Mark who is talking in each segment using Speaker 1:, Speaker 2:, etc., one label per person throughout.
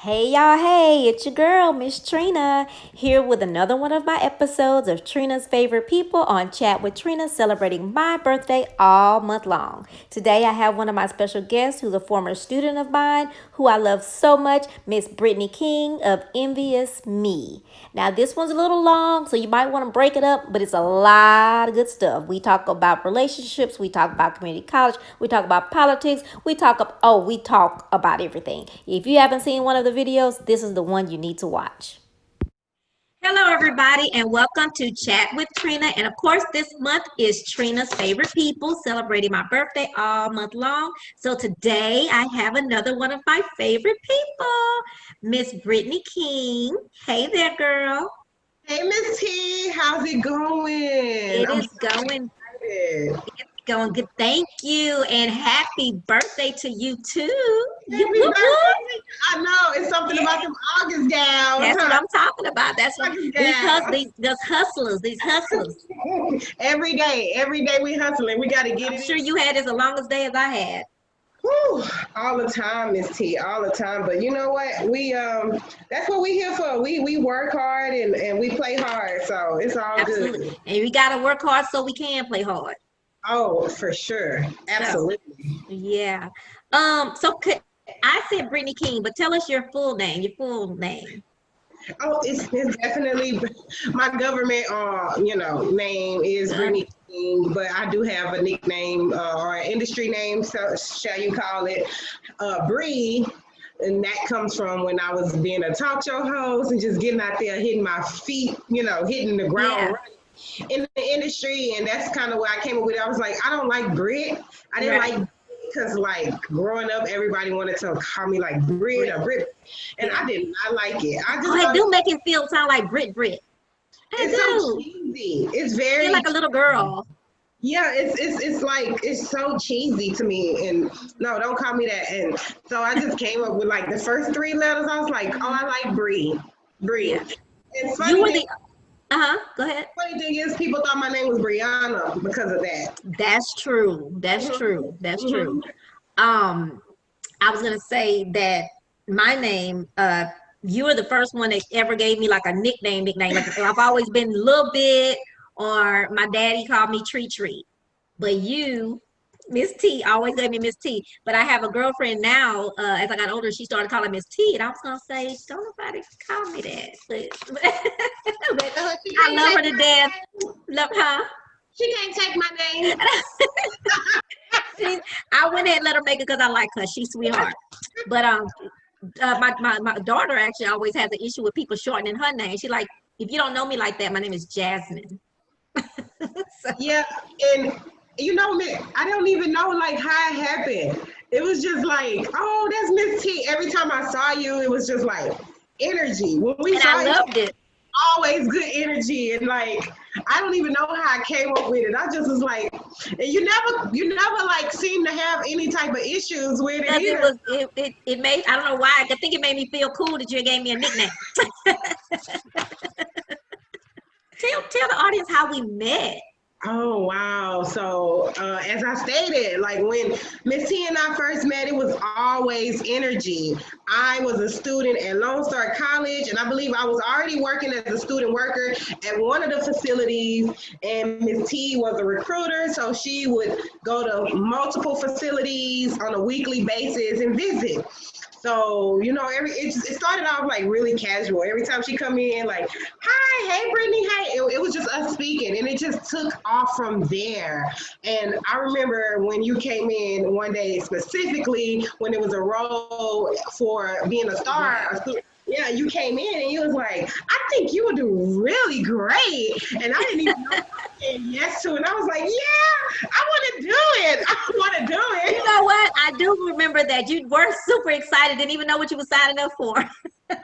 Speaker 1: Hey y'all, hey, it's your girl, Miss Trina, here with another one of my episodes of Trina's Favorite People on Chat with Trina, celebrating my birthday all month long. Today I have one of my special guests who's a former student of mine who I love so much, Miss Brittanee King of Envious Me. Now this one's a little long, so you might want to break it up, but it's a lot of good stuff. We talk about relationships, we talk about community college, we talk about politics, we talk about everything. If you haven't seen one of the videos, this is the one you need to watch. Hello, everybody, and welcome to Chat with Trina. And of course, this month is Trina's Favorite People, celebrating my birthday all month long. So today I have another one of my favorite people, Miss Brittanee King. Hey there, girl.
Speaker 2: Hey, Miss T, how's it going?
Speaker 1: It is going
Speaker 2: Excited.
Speaker 1: Going good. Thank you, and happy birthday to you too. You
Speaker 2: Happy
Speaker 1: whoop, whoop.
Speaker 2: birthday. I know, it's something about them August gowns,
Speaker 1: That's what I'm talking about. That's what
Speaker 2: August
Speaker 1: these hustlers.
Speaker 2: every day we hustling. We got to get
Speaker 1: I'm
Speaker 2: it
Speaker 1: sure
Speaker 2: in.
Speaker 1: you had as the longest day as I had.
Speaker 2: Whew, all the time, Miss T, all the time. But you know what? That's what we here for. We work hard and we play hard, so it's all
Speaker 1: Absolutely.
Speaker 2: good.
Speaker 1: And we gotta work hard so we can play hard.
Speaker 2: Oh, for sure.
Speaker 1: So
Speaker 2: Absolutely.
Speaker 1: yeah. So could I said Brittany King, but tell us your full name, your full name.
Speaker 2: Oh, it's definitely my government, name is
Speaker 1: Uh,
Speaker 2: Brittany King, but I do have a nickname or an industry name, so shall you call it, Bri, and that comes from when I was being a talk show host and just getting out there, hitting my feet, hitting the
Speaker 1: yeah,
Speaker 2: ground running in the industry, and that's kind of where I came up with it. I was like, I don't like Brit. I didn't
Speaker 1: right.
Speaker 2: like because like growing up, everybody wanted to call me like Brit or Brit, and
Speaker 1: Yeah.
Speaker 2: I did not like it. I
Speaker 1: Oh,
Speaker 2: just
Speaker 1: it
Speaker 2: thought
Speaker 1: do make it feel sound like Brit. I
Speaker 2: it's so
Speaker 1: do.
Speaker 2: cheesy. It's
Speaker 1: Feel
Speaker 2: very
Speaker 1: like a little girl.
Speaker 2: yeah. It's like it's so cheesy to me. And no, don't call me that. And so I just came up with like the first three letters. I was like, oh, I like Bree.
Speaker 1: Yeah.
Speaker 2: And
Speaker 1: You were the go ahead.
Speaker 2: funny thing is, people thought my name was Brianna because of that.
Speaker 1: That's true. That's true. That's true.
Speaker 2: Mhm.
Speaker 1: Um, I was gonna say that my name, you were the first one that ever gave me like a nickname. Like I've always been Little Bit, or my daddy called me Tree. But you, Miss T, always gave me Miss T. But I have a girlfriend now. As I got older, she started calling Miss T, and I was gonna say, don't nobody call me that. But
Speaker 2: She
Speaker 1: I
Speaker 2: can't
Speaker 1: love her
Speaker 2: take
Speaker 1: to
Speaker 2: my
Speaker 1: death.
Speaker 2: name.
Speaker 1: Love her.
Speaker 2: She can't take my name.
Speaker 1: I went ahead and let her make it because I like her. She's sweetheart. But my daughter actually always has an issue with people shortening her name. She like, if you don't know me like that, my name is Jasmine. So,
Speaker 2: Yeah, and me, I don't even know like how it happened. It was just like, oh, that's Miss T. Every time I saw you, it was just like energy. When we
Speaker 1: and I
Speaker 2: saw each
Speaker 1: loved it.
Speaker 2: always good energy, and like I don't even know how I came up with it. I just was like, and you never like seem to have any type of issues with it
Speaker 1: Because it
Speaker 2: either.
Speaker 1: was it made, I don't know why, I think it made me feel cool that you gave me a nickname. Tell the audience how we met.
Speaker 2: Oh wow! So as I stated, like when Miss T and I first met, it was always energy. I was a student at Lone Star College, and I believe I was already working as a student worker at one of the facilities. And Miss T was a recruiter, so she would go to multiple facilities on a weekly basis and visit. So it started off like really casual. Every time she come in, like, "Hi, hey, Brittany, hi." It was just us speaking, and it just took off from there. And I remember when you came in one day, specifically when it was a role for being a star.
Speaker 1: Yeah.
Speaker 2: Yeah, you came in and you was like, "I think you would do really great," and I didn't even know said yes to it. And I was like, "Yeah, I want to do it. I want to do
Speaker 1: You
Speaker 2: it."
Speaker 1: know what? I do remember that you were super excited, didn't even know what you were signing up for.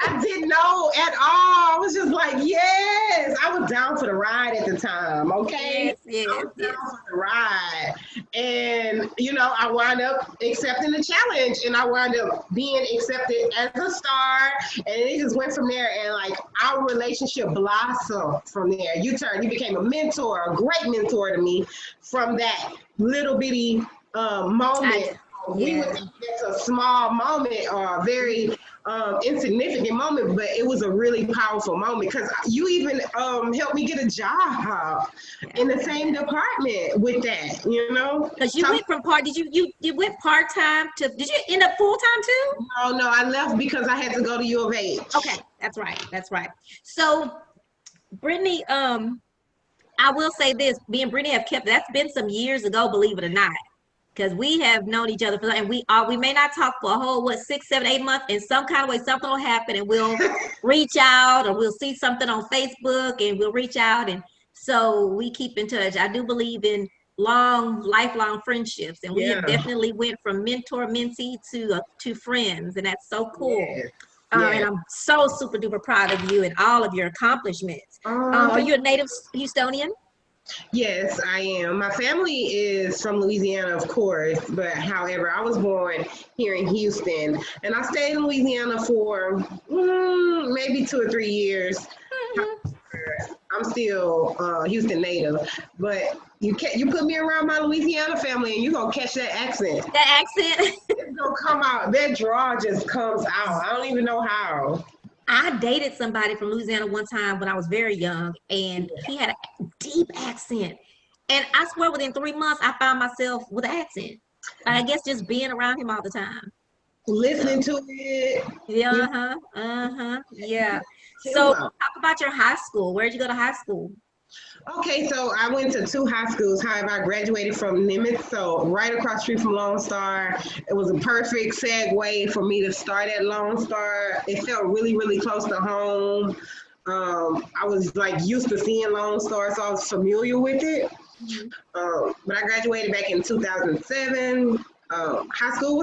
Speaker 2: I didn't know at all. I was just like, yes. I was down for the ride at the time, okay?
Speaker 1: Yes, yes,
Speaker 2: I was
Speaker 1: yes.
Speaker 2: down for the ride. And, I wound up accepting the challenge and I wound up being accepted as a star. And it just went from there. And like our relationship blossomed from there. You became a mentor, a great mentor to me from that little bitty
Speaker 1: I
Speaker 2: moment. We would
Speaker 1: Yeah.
Speaker 2: think that's a small moment or a very insignificant moment, but it was a really powerful moment because you even helped me get a job in the same department with that, you know.
Speaker 1: Because you
Speaker 2: So,
Speaker 1: went from part, you went part time to, did you end up full time too?
Speaker 2: no, I left because I had to go to U of H.
Speaker 1: Okay, that's right, that's right. So, Brittany, I will say this: me and Brittany have kept. That's been some years ago, believe it or not, because we have known each other for, and we may not talk for a whole 6, 7, 8 months. In some kind of way, something will happen, and we'll reach out, or we'll see something on Facebook, and we'll reach out, and so we keep in touch. I do believe in lifelong friendships, and we have
Speaker 2: Yeah.
Speaker 1: definitely went from mentor mentee to friends, and that's so cool.
Speaker 2: Yes.
Speaker 1: And
Speaker 2: Yes.
Speaker 1: I'm so super duper proud of you and all of your accomplishments. Are
Speaker 2: Thank
Speaker 1: you a native Houstonian?
Speaker 2: Yes, I am. My family is from Louisiana, of course, but however, I was born here in Houston, and I stayed in Louisiana for maybe 2 or 3 years. I'm still Houston native, but you put me around my Louisiana family, and you're gonna catch that accent.
Speaker 1: That accent.
Speaker 2: It's gonna come out. That draw just comes out. I don't even know how.
Speaker 1: I dated somebody from Louisiana one time when I was very young, and he had a deep accent. And I swear, within 3 months, I found myself with an accent. I guess just being around him all the time.
Speaker 2: Listening
Speaker 1: So,
Speaker 2: to it,
Speaker 1: yeah,
Speaker 2: you
Speaker 1: yeah.
Speaker 2: know,
Speaker 1: So, talk about your high school. Where'd you go to high school?
Speaker 2: Okay, so I went to two high schools. However, I graduated from Nimitz, so right across the street from Lone Star. It was a perfect segue for me to start at Lone Star. It felt really, really close to home. I was like used to seeing Lone Star, so I was familiar with it.
Speaker 1: Mhm.
Speaker 2: But I graduated back in 2007. High school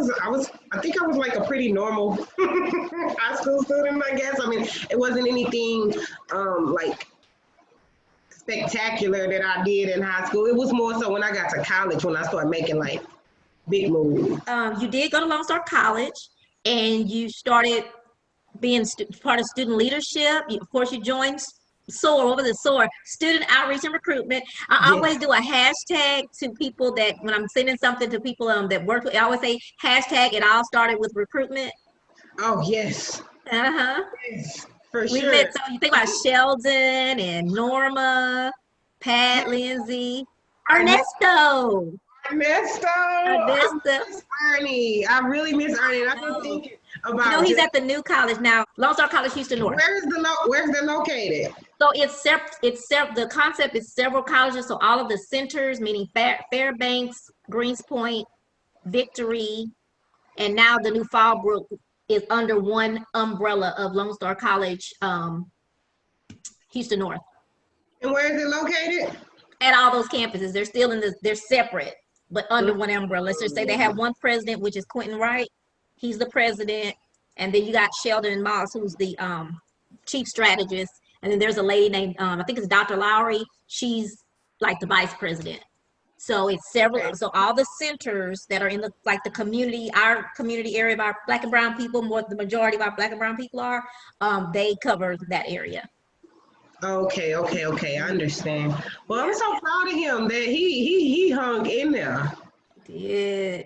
Speaker 2: I think I was like a pretty normal high school student, I guess. I mean, it wasn't anything like spectacular that I did in high school. It was more so when I got to college when I started making like big moves.
Speaker 1: You did go to Lone Star College, and you started being part of student leadership. Of course, you joined S.O.A.R. What was it? S.O.A.R. Student Outreach and Recruitment. I always
Speaker 2: Yes.
Speaker 1: do a hashtag to people that when I'm sending something to people that work with. I always say hashtag. It all started with recruitment.
Speaker 2: Oh yes.
Speaker 1: Uh-huh.
Speaker 2: Yes. For
Speaker 1: We
Speaker 2: sure.
Speaker 1: met. So you think about Sheldon and Norma, Pat, Lindsay,
Speaker 2: I know
Speaker 1: Ernesto.
Speaker 2: Ernesto. I
Speaker 1: Ernesto.
Speaker 2: miss Ernie. I really miss Ernie. And I've been
Speaker 1: Oh.
Speaker 2: thinking
Speaker 1: You know,
Speaker 2: about
Speaker 1: he's
Speaker 2: just
Speaker 1: at the new college now, Lone Star College, Houston North.
Speaker 2: where's the located?
Speaker 1: So the concept is several colleges. So all of the centers, meaning Fairbanks, Greenspoint, Victory, and now the new Fallbrook is under one umbrella of Lone Star College, Houston North.
Speaker 2: And where is it located?
Speaker 1: At all those campuses, they're separate, but under one umbrella. Let's just say they have one president, which is Quentin Wright. He's the president, and then you got Sheldon Moss, who's the chief strategist, and then there's a lady named I think it's Dr. Lowry. She's like the vice president. So it's several. So all the centers that are in the community, our community area of our Black and Brown people, more the majority of our Black and Brown people are, they cover that area.
Speaker 2: Okay. I understand. Well, I'm
Speaker 1: Yeah,
Speaker 2: so proud of him that he hung in there.
Speaker 1: he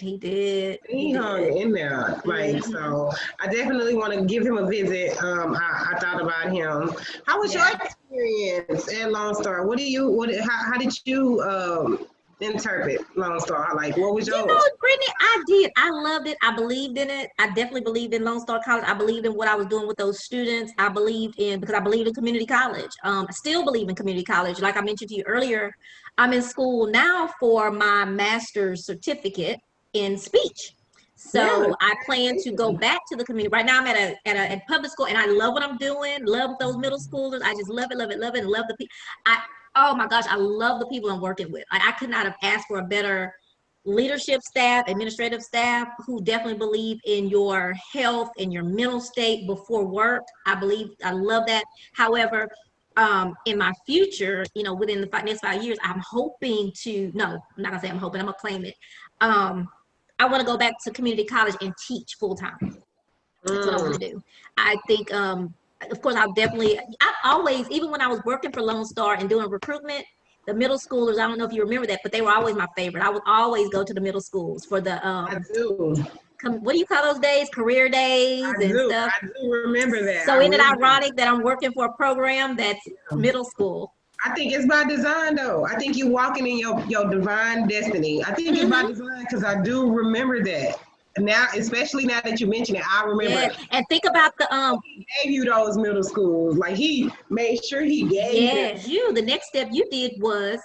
Speaker 2: He hung
Speaker 1: did.
Speaker 2: in there. Like,
Speaker 1: Mhm.
Speaker 2: so I definitely want to give him a visit. I thought about him. How was your
Speaker 1: Yeah.
Speaker 2: experience at Lone Star? How did you interpret Lone Star? Like, what was
Speaker 1: You know,
Speaker 2: yours?
Speaker 1: Brittany, I did. I loved it. I believed in it. I definitely believed in Lone Star College. I believed in what I was doing with those students. I believed in because I believed in community college. I still believe in community college. Like I mentioned to you earlier, I'm in school now for my master's certificate in speech.
Speaker 2: Yeah.
Speaker 1: So I plan to go back to the community. Right now, I'm at public school, and I love what I'm doing. Love those middle schoolers. I just love it, love it, love it, and love the people. I Oh my gosh, I love the people I'm working with. I could not have asked for a better leadership staff, administrative staff who definitely believe in your health and your mental state before work. I love that. However, in my future, within the next 5 years, I'm hoping to, no, I'm not gonna say I'm hoping, I'm gonna claim it. I want to go back to community college and teach full time. That's what I want
Speaker 2: Mm.
Speaker 1: to do. I think, of course, I always, even when I was working for Lone Star and doing recruitment, the middle schoolers. I don't know if you remember that, but they were always my favorite. I would always go to the middle schools for the
Speaker 2: I do.
Speaker 1: what do you call those days? Career days
Speaker 2: I
Speaker 1: and
Speaker 2: do.
Speaker 1: stuff.
Speaker 2: I do remember that.
Speaker 1: So
Speaker 2: I
Speaker 1: isn't it
Speaker 2: really do.
Speaker 1: ironic that I'm working for a program that's middle school?
Speaker 2: I think it's by design, though. I think you're walking in your divine destiny. I think it's by design because I do remember that. Now, especially now that you mention it, I remember.
Speaker 1: Yeah, and think about the
Speaker 2: He gave you those middle schools. Like he made sure he gave
Speaker 1: yes, you. The next step you did was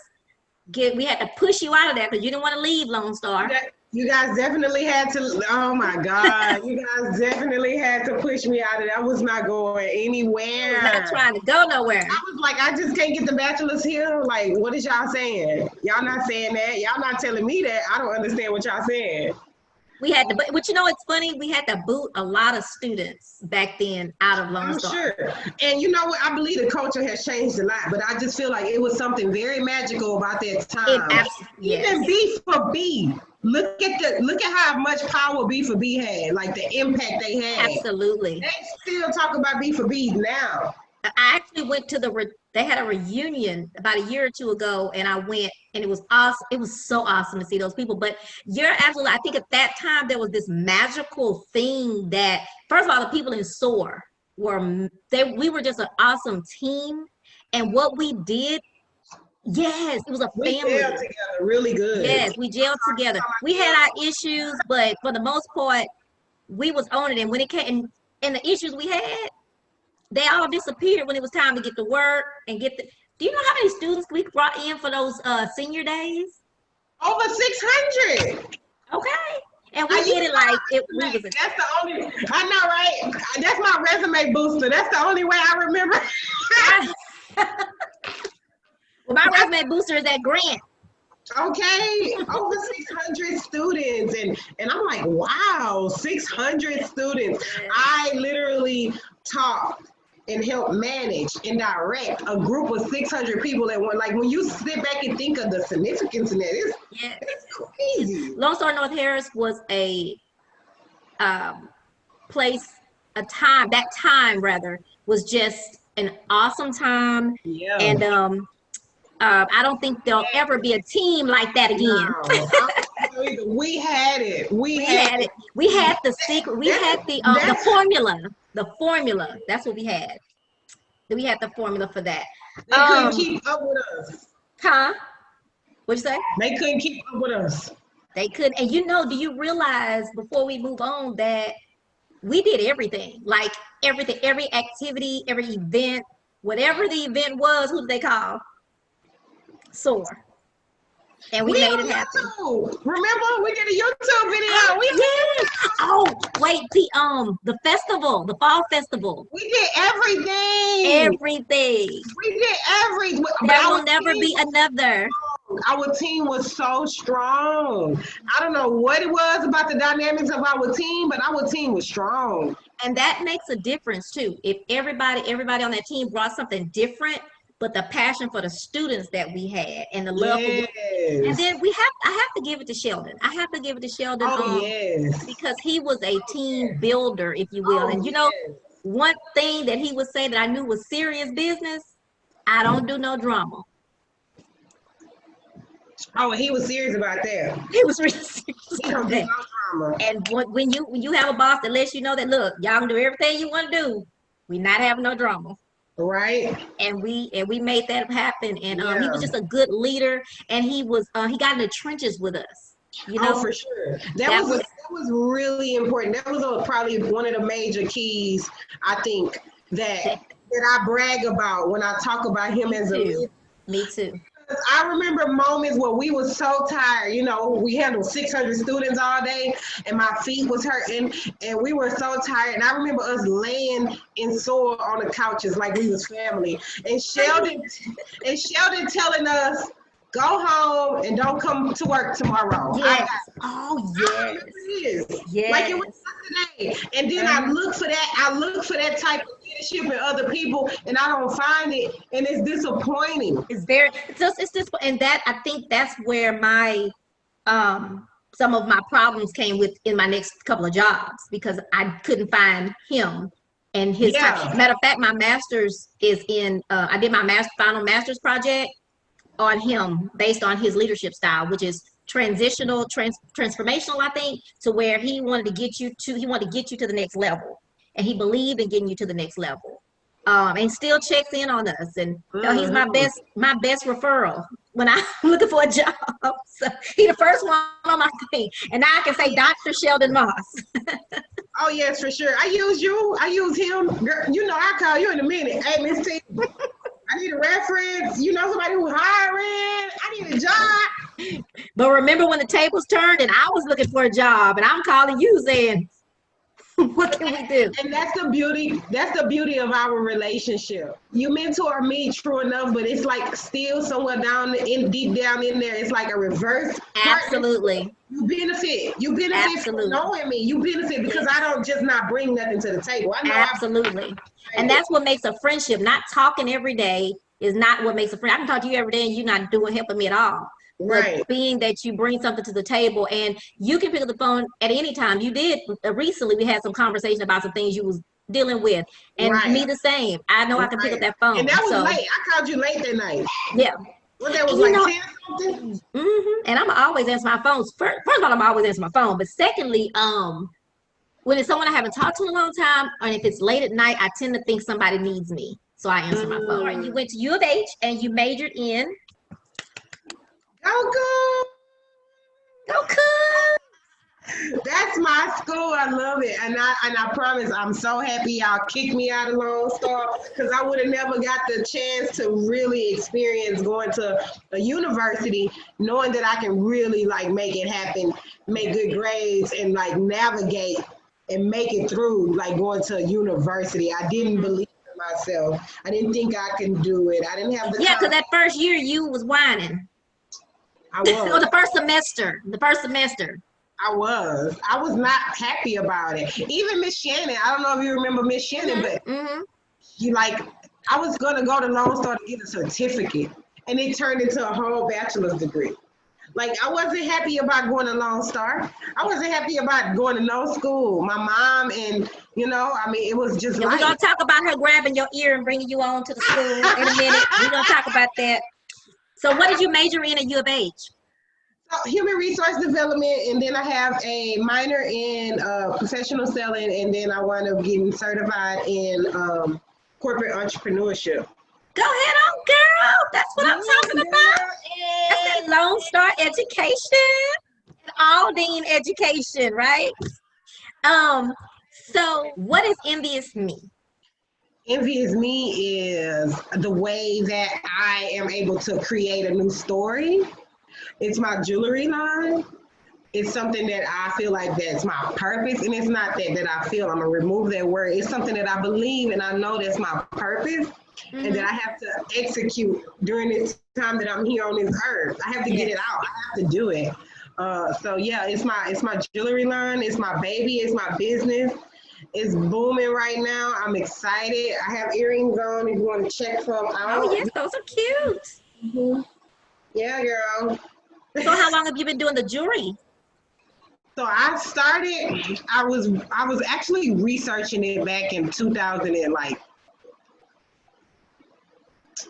Speaker 1: we had to push you out of there because you didn't want to leave Lone Star.
Speaker 2: You guys definitely had to. Oh my God! You guys definitely had to push me out of there. I was not going anywhere.
Speaker 1: I was not trying to go nowhere.
Speaker 2: I was like, I just can't get the bachelor's here. Like, what is y'all saying? Y'all not saying that. Y'all not telling me that. I don't understand what y'all saying.
Speaker 1: We had to, but you know, it's funny. We had to boot a lot of students back then out of Lone Star.
Speaker 2: I'm sure. And you know what? I believe the culture has changed a lot, but I just feel like it was something very magical about that time. Even B for B. Look at how much power B for B had, like the impact they had.
Speaker 1: Absolutely.
Speaker 2: They still talk about B for B now.
Speaker 1: I actually went to they had a reunion about a year or two ago, and I went, and it was awesome. It was so awesome to see those people. But you're absolutely, I think at that time there was this magical thing that, first of all, the people in S.O.A.R we were just an awesome team, and what we did. Yes, it was a family.
Speaker 2: We gelled together really good.
Speaker 1: Yes, we gelled together. We had our issues, but for the most part, we was on it. And when it came, and the issues we had, they all disappeared when it was time to get to work and get the. Do you know how many students we brought in for those senior days?
Speaker 2: Over 600.
Speaker 1: Okay. And we did it like it was.
Speaker 2: That's the only. I know, right? That's my resume booster. That's the only way I remember.
Speaker 1: Well, my resume booster is that grant.
Speaker 2: Okay, over 600 students, and I'm like, wow, 600 students. I literally taught and helped manage and direct a group of 600 people at one. Like when you sit back and think of the significance in that, it's crazy.
Speaker 1: Lone Star North Harris was a place, that time was just an awesome time.
Speaker 2: Yeah.
Speaker 1: And I don't think there'll ever be a team like that again.
Speaker 2: No, we had it. We had it.
Speaker 1: We had the secret. We had the formula. The formula. That's what we had. We had the formula for that.
Speaker 2: They couldn't keep up with us.
Speaker 1: Huh? What'd you say?
Speaker 2: They couldn't keep up with us.
Speaker 1: They couldn't. And do you realize before we move on that we did everything? Like everything, every activity, every event, whatever the event was, who did they call? S.O.A.R. And we made it happen.
Speaker 2: Remember, we did a YouTube video.
Speaker 1: Yes. Oh, wait, the festival, the fall festival.
Speaker 2: We did everything.
Speaker 1: Everything.
Speaker 2: We did everything.
Speaker 1: There will never be another.
Speaker 2: Our team was so strong. I don't know what it was about the dynamics of our team, but our team was strong.
Speaker 1: And that makes a difference too. If everybody on that team brought something different, but the passion for the students that we had and the love for and then I have to give it to Sheldon.
Speaker 2: Oh, yes.
Speaker 1: Because he was a team builder, if you will. And one thing that he would say that I knew was serious business, I don't do no drama.
Speaker 2: Oh, he was serious about that.
Speaker 1: He was really serious
Speaker 2: about that. No drama.
Speaker 1: And when you have a boss that lets you know that, look, y'all can do everything you want to do, we not having no drama.
Speaker 2: Right.
Speaker 1: And we made that happen. And he was just a good leader, and he got in the trenches with us.
Speaker 2: Oh, for sure. That was really important. That was probably one of the major keys, I think, that I brag about when I talk about him as a leader.
Speaker 1: Me too.
Speaker 2: I remember moments where we were so tired. We handled 600 students all day, and my feet was hurting, and we were so tired. And I remember us laying in S.O.A.R on the couches like we was family. And Sheldon telling us, go home and don't come to work tomorrow.
Speaker 1: Yes.
Speaker 2: Yes. Like it was yesterday. And then I look for that type of leadership in other people, and I don't find it, and it's disappointing.
Speaker 1: And that, I think that's where my some of my problems came with in my next couple of jobs, because I couldn't find him and his time. Matter of fact, my master's is in I did my final master's project on him based on his leadership style, which is transformational, I think, to where he wanted to get you to the next level, and he believed in getting you to the next level. And still checks in on us, and he's
Speaker 2: Mm-hmm.
Speaker 1: my best referral when I'm looking for a job. So he's the first one on my thing, and now I can say Dr. Sheldon Moss.
Speaker 2: Oh yes, for sure. I use you. I use him. Girl, you know, I call you in a minute. Hey, Miss T, I need a reference. You know somebody who's hiring. I need a job.
Speaker 1: But remember when the tables turned and I was looking for a job, and I'm calling you saying, what can we do?
Speaker 2: And that's the beauty. That's the beauty of our relationship. You mentor me, true enough, but it's like still somewhere deep down in there. It's like a reverse.
Speaker 1: Absolutely.
Speaker 2: You benefit. You benefit
Speaker 1: Absolutely.
Speaker 2: from knowing me. You benefit because I don't just not bring nothing to the table. I know.
Speaker 1: Absolutely. And that's what makes a friendship. Not talking every day is not what makes a friend. I can talk to you every day and you're not helping me at all.
Speaker 2: Right.
Speaker 1: But being that you bring something to the table and you can pick up the phone at any time. You did recently. We had some conversation about some things you was dealing with, and me the same. I know I can pick up that phone.
Speaker 2: And that was late. I called you late that night.
Speaker 1: Yeah.
Speaker 2: Well, that was like 10 something.
Speaker 1: And I'm always answer my phones. First of all, I'm always answer my phone. But secondly, when it's someone I haven't talked to in a long time, and if it's late at night, I tend to think somebody needs me, so I answer my phone. Right, you went to U of H and you majored in. Go cool.
Speaker 2: That's my school. I love it, and I promise I'm so happy y'all kicked me out of Lone Star because I would have never got the chance to really experience going to a university, knowing that I can really like make it happen, make good grades, and like navigate and make it through like going to a university. I didn't believe in myself. I didn't think I could do it. I didn't have the
Speaker 1: because that first year you was whining.
Speaker 2: I was.
Speaker 1: Or the first semester.
Speaker 2: I was not happy about it. Even Miss Shannon, I don't know if you remember Miss Shannon, but you like, I was gonna go to Lone Star to get a certificate, and it turned into a whole bachelor's degree. Like, I wasn't happy about going to Lone Star. I wasn't happy about going to no school. My mom and, you know, I mean, it was just
Speaker 1: like. We're gonna talk about her grabbing your ear and bringing you on to the school in a minute. We're gonna talk about that. So what did you major in at U of H?
Speaker 2: Human resource development, and then I have a minor in professional selling, and then I wound up getting certified in corporate entrepreneurship.
Speaker 1: Go ahead on, girl. That's what I'm talking about. That's that Lone Star education, Aldine education, right? So what is Envious Me?
Speaker 2: Envious Me is the way that I am able to create a new story. It's my jewelry line. It's something that I feel like that's my purpose. And it's not that I feel, I'm gonna remove that word. It's something that I believe and I know that's my purpose and that I have to execute during this time that I'm here on this earth. I have to get it out. I have to do it. So yeah, it's my jewelry line. It's my baby. It's my business. It's booming right now. I'm excited. I have earrings on if you want to check some out.
Speaker 1: Oh yes, those are cute.
Speaker 2: Yeah, girl.
Speaker 1: So how long have you been doing the jewelry?
Speaker 2: So I was actually researching it back in 2000 and like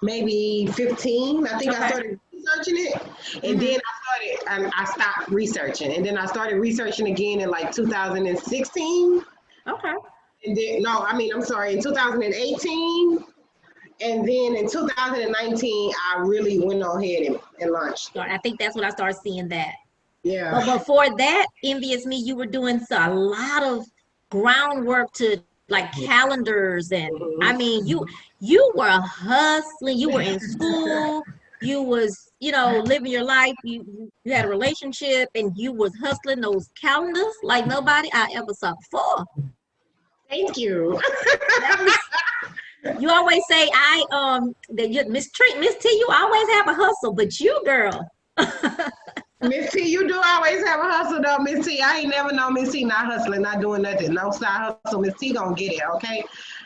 Speaker 2: maybe 15. I think I started researching it, and then I stopped researching, and then I started researching again in like 2016.
Speaker 1: Okay.
Speaker 2: And then in 2018. And then in 2019, I really went on ahead and launched.
Speaker 1: I think that's when I started seeing that.
Speaker 2: Yeah.
Speaker 1: But before that, Envious Me, you were doing a lot of groundwork to like calendars, and I mean, you were hustling. You were in school. You was, living your life. You had a relationship, and you was hustling those calendars like nobody I ever saw before.
Speaker 2: Thank you.
Speaker 1: You always say that Miss T, you always have a hustle, but you, girl.
Speaker 2: Miss T, you do always have a hustle though, Miss T. I ain't never known Miss T not hustling, not doing nothing, no side hustle. Miss T gonna get it, okay?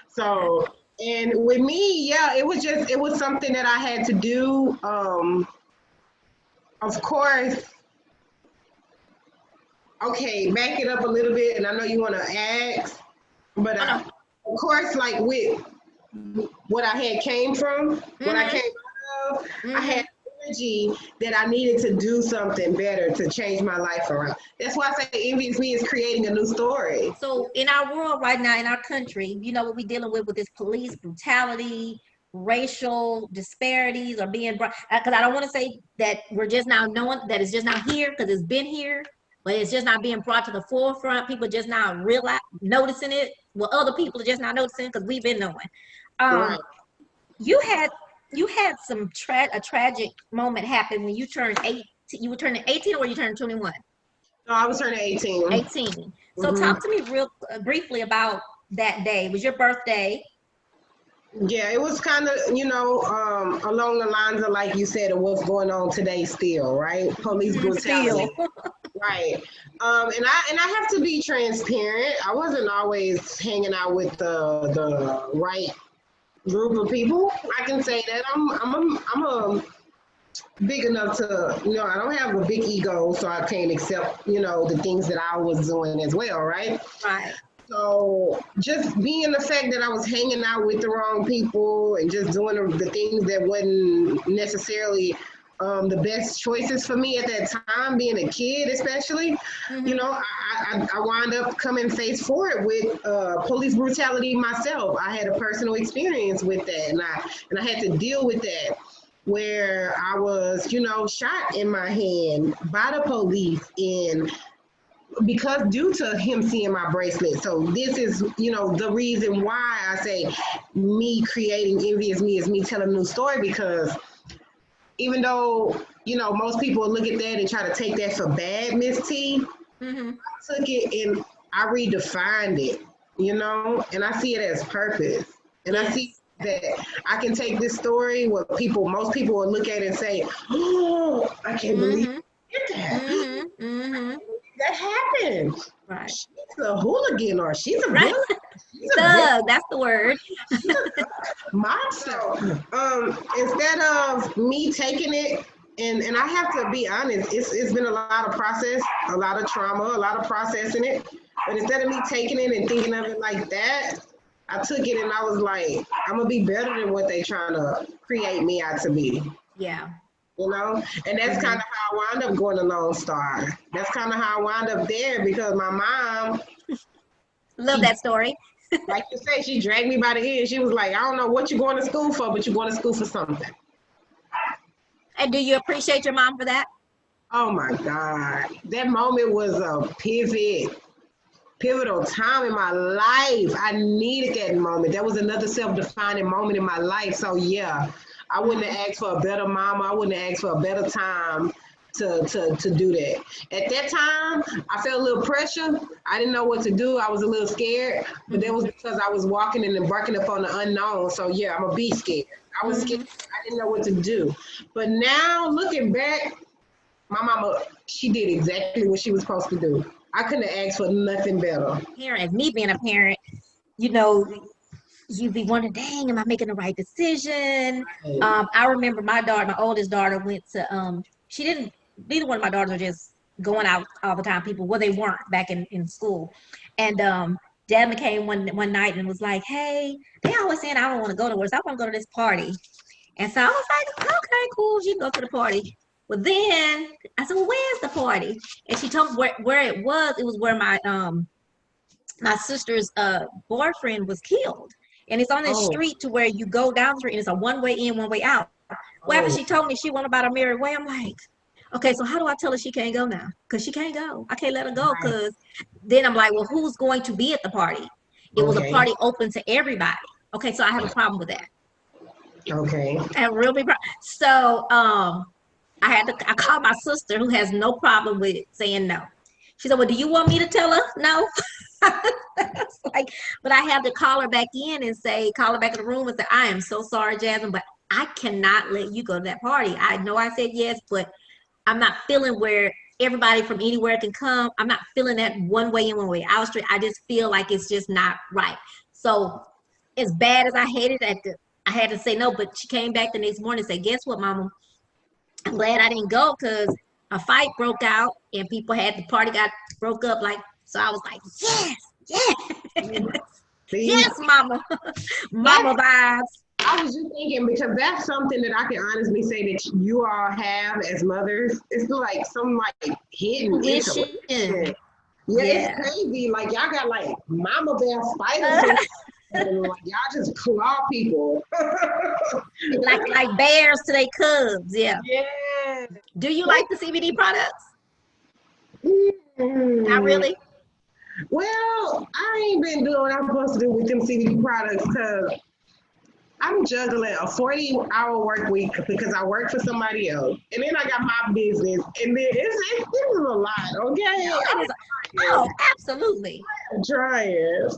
Speaker 2: So, and with me, yeah, it was something that I had to do. Of course. Okay, back it up a little bit, and I know you want to ask, but of course, like with what I had came from, what I came out of, I had energy that I needed to do something better to change my life around. That's why I say Envy is Me is creating a new story.
Speaker 1: So in our world right now, in our country, you know what we're dealing with this police brutality, racial disparities, or being brought. Because I don't want to say that we're just now knowing that it's just not here because it's been here, but it's just not being brought to the forefront. People just now realize noticing it. Well, other people are just not noticing because we've been knowing. Um,
Speaker 2: Right.
Speaker 1: you had some a tragic moment happen when you turned 8. You were turning 18 or you turned 21?
Speaker 2: No, I was turning 18.
Speaker 1: 18. So
Speaker 2: Hmm.
Speaker 1: talk to me real briefly about that day. It was your birthday.
Speaker 2: Yeah, it was kind of, along the lines of, like you said, of what's going on today still, right? Police
Speaker 1: Still.
Speaker 2: brutality. Right. And I have to be transparent. I wasn't always hanging out with the right group of people. I can say that I'm a big enough to, I don't have a big ego, so I can't accept, the things that I was doing as well, right?
Speaker 1: Right.
Speaker 2: So just being the fact that I was hanging out with the wrong people and just doing the things that wasn't necessarily the best choices for me at that time, being a kid especially, I wound up coming face forward with police brutality myself. I had a personal experience with that, and I had to deal with that where I was, shot in my hand by the police in because due to him seeing my bracelet. So this is, the reason why I say me creating Envy is me telling a new story, because even though, most people look at that and try to take that for bad, Miss T,
Speaker 1: Mm-hmm.
Speaker 2: I took it and I redefined it, and I see it as purpose. And I see
Speaker 1: Yes.
Speaker 2: that I can take this story what most people will look at it and say, oh, I can't believe
Speaker 1: Mm-hmm.
Speaker 2: that.
Speaker 1: Mm-hmm. Mm-hmm.
Speaker 2: That happened.
Speaker 1: Right.
Speaker 2: She's a hooligan or she's a
Speaker 1: Right.
Speaker 2: villain. She's a villain.
Speaker 1: Thug. That's the word.
Speaker 2: She's a monster. Instead of me taking it, and I have to be honest, it's been a lot of process, a lot of trauma, a lot of processing it. But instead of me taking it and thinking of it like that, I took it and I was like, I'm gonna be better than what they trying to create me out to be.
Speaker 1: Yeah.
Speaker 2: And that's kind
Speaker 1: Mm-hmm.
Speaker 2: of how I wound up going to Lone Star. That's kind of how I wound up there because my mom,
Speaker 1: Love
Speaker 2: she,
Speaker 1: that story.
Speaker 2: like you say, she dragged me by the ear. She was like, I don't know what you're going to school for, but you're going to school for something.
Speaker 1: And do you appreciate your mom for that?
Speaker 2: Oh my God. That moment was a pivotal time in my life. I needed that moment. That was another self-defining moment in my life. So yeah, I wouldn't have asked for a better mama. I wouldn't have asked for a better time to do that. At that time, I felt a little pressure. I didn't know what to do. I was a little scared, but that
Speaker 1: Mm-hmm.
Speaker 2: was because I was walking and embarking upon the unknown. So yeah, I'm gonna be scared. I was scared.
Speaker 1: Mm-hmm.
Speaker 2: I didn't know what to do. But now looking back, my mama, she did exactly what she was supposed to do. I couldn't have asked for nothing better.
Speaker 1: Parent, me being a parent, you know, you be wondering, dang, am I making the right decision? I remember my daughter, my oldest daughter, went to she didn't neither one of my daughters are just going out all the time. People, well, they weren't back in school. And dad came one night and was like, hey, they always saying I don't want to go nowhere, so I want to go to this party. And so I was like, okay, cool, you can go to the party. Well, then I said, well, where's the party? And she told me where it was. It was where my sister's boyfriend was killed. And it's on this
Speaker 2: Oh,
Speaker 1: street to where you go down the street and it's a one way in, one way out. Well, after
Speaker 2: oh,
Speaker 1: she told me she went about her merry way, I'm like, okay, so how do I tell her she can't go now? Because she can't go. I can't let her go
Speaker 2: right.
Speaker 1: because then I'm like, well, who's going to be at the party? It was a
Speaker 2: Okay.
Speaker 1: party open to everybody. Okay, so I have a problem with that.
Speaker 2: Okay.
Speaker 1: I have a real big problem. So I called my sister who has no problem with saying no. She said, well, do you want me to tell her no? Like, but I have to call her back in and say, call her back in the room and say, I am so sorry, Jasmine, but I cannot let you go to that party. I know I said yes, but I'm not feeling where everybody from anywhere can come. I'm not feeling that one way in, one way out street. I just feel like it's just not right. So as bad as I hated that, I had to say no, but she came back the next morning and said, guess what, mama? I'm glad I didn't go because a fight broke out and people had the party got broke up. Like, so I was like, yes, yes,
Speaker 2: See,
Speaker 1: yes, mama,
Speaker 2: that's
Speaker 1: mama vibes.
Speaker 2: I was just thinking because that's something that I can honestly say that you all have as mothers. It's like some like hidden
Speaker 1: Intuition.
Speaker 2: intuition. Yeah, it's
Speaker 1: Yeah.
Speaker 2: crazy. Like y'all got like mama bear spider sense, and like y'all just claw people.
Speaker 1: Like bears to their cubs. Yeah.
Speaker 2: Yeah.
Speaker 1: Do you like the CBD products? Not
Speaker 2: Mm.
Speaker 1: really.
Speaker 2: Well, I ain't been doing what I'm supposed to do with them CBD products because I'm juggling a 40-hour work week because I work for somebody else. And then I got my business. And then it's a lot,
Speaker 1: No,
Speaker 2: okay?
Speaker 1: it is. Oh, absolutely.
Speaker 2: I'm trying.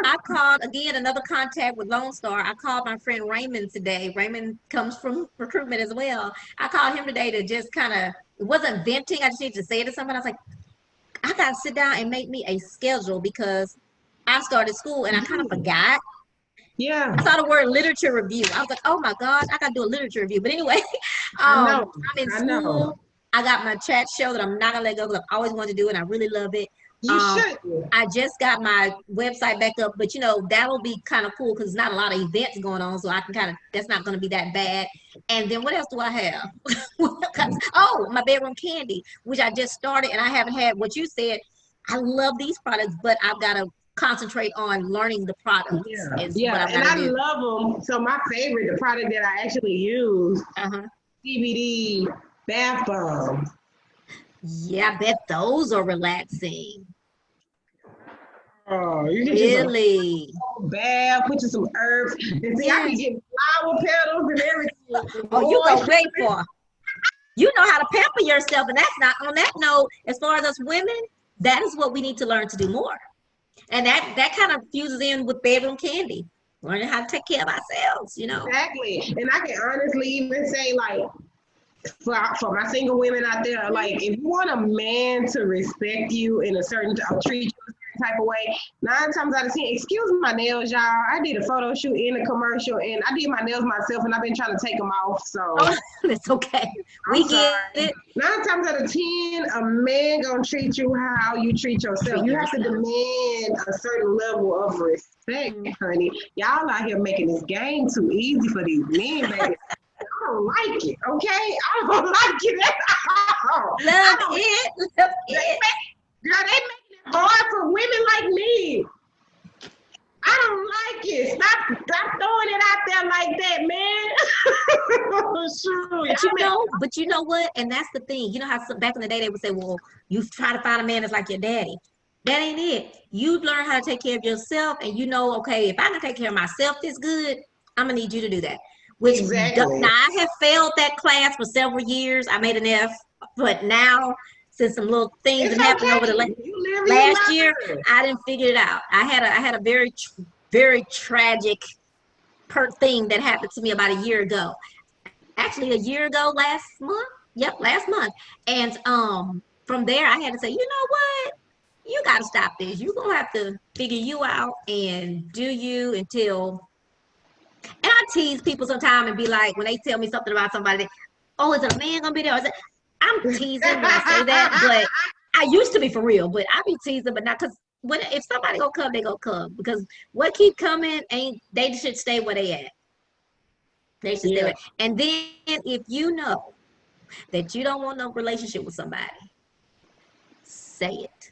Speaker 1: I called again, another contact with Lone Star. I called my friend Raymond today. Raymond comes from recruitment as well. I called him today to just kind of, it wasn't venting. I just needed to say it to somebody. I was like, I got to sit down and make me a schedule because I started school and I kind of forgot.
Speaker 2: Yeah,
Speaker 1: I saw the word literature review. I was like, oh my gosh, I got to do a literature review. But anyway,
Speaker 2: I know.
Speaker 1: I'm in
Speaker 2: I know.
Speaker 1: school. I got my chat show that I'm not gonna let go because I've always wanted to do it. And I really love it.
Speaker 2: You
Speaker 1: Um,
Speaker 2: should.
Speaker 1: I just got my website back up, but that'll be kind of cool because there's not a lot of events going on, so I can kind of that's not going to be that bad. And then what else do I have? Oh, my bedroom candy, which I just started, and I haven't had what you said. I love these products, but I've got to concentrate on learning the products
Speaker 2: Yeah,
Speaker 1: is what
Speaker 2: yeah.
Speaker 1: I've
Speaker 2: And
Speaker 1: got to
Speaker 2: I
Speaker 1: do.
Speaker 2: love them. So my favorite, the product that I actually use,
Speaker 1: Uh-huh.
Speaker 2: CBD bath bombs.
Speaker 1: Yeah, I bet those are relaxing.
Speaker 2: Oh, you get you some
Speaker 1: Really?
Speaker 2: bath, put you some herbs. And see, I be
Speaker 1: Yes.
Speaker 2: getting flower petals and everything.
Speaker 1: Oh, you go
Speaker 2: Boy,
Speaker 1: way far. You know how to pamper yourself, and that's not on that note. As far as us women, that is what we need to learn to do more, and that kind of fuses in with bedroom candy, learning how to take care of ourselves.
Speaker 2: exactly. And I can honestly even say, like, for my single women out there, like if you want a man to respect you in a certain treat you a certain type of way, 9 times out of 10, excuse my nails, y'all. I did a photo shoot in a commercial, and I did my nails myself, and I've been trying to take them off. So
Speaker 1: Oh, it's okay.
Speaker 2: I'm
Speaker 1: We
Speaker 2: sorry.
Speaker 1: get it.
Speaker 2: 9 times out of 10, a man gonna treat you how you treat yourself.
Speaker 1: Treat
Speaker 2: You have to
Speaker 1: yourself.
Speaker 2: demand a certain level of respect,
Speaker 1: Mm.
Speaker 2: honey. Y'all out here making this game too easy for these men, baby. I don't like it, okay? I don't like it at all. I
Speaker 1: Love
Speaker 2: don't.
Speaker 1: it. Love
Speaker 2: They
Speaker 1: it.
Speaker 2: girl, they making it hard for women like me. I don't like it. Stop throwing it out there like that, man. Sure,
Speaker 1: But
Speaker 2: y'all make.
Speaker 1: what? And that's the thing. You know how back in the day they would say, "Well, you try to find a man that's like your daddy." That ain't it. You learn how to take care of yourself, and okay, if I can take care of myself this good, I'm gonna need you to do that. Which now
Speaker 2: Exactly.
Speaker 1: I have failed that class for several years. I made an F, but now since some little things
Speaker 2: It's
Speaker 1: that happened over the
Speaker 2: okay. You live, you
Speaker 1: last year,
Speaker 2: learn.
Speaker 1: I didn't figure it out. I had a very very tragic thing that happened to me about a year ago. Actually, a year ago, last month. Yep, last month. And from there, I had to say, you know what? You got to stop this. You're gonna have to figure you out and do you until. And I tease people sometimes and be like, when they tell me something about somebody, oh, is a man gonna be there? I'm teasing when I say that, but I used to be for real, but I be teasing, but not because if somebody gonna come, they gonna come because what keep coming ain't they should stay where they at. They should stay
Speaker 2: Yeah.
Speaker 1: where. And then if you know that you don't want no relationship with somebody, say it.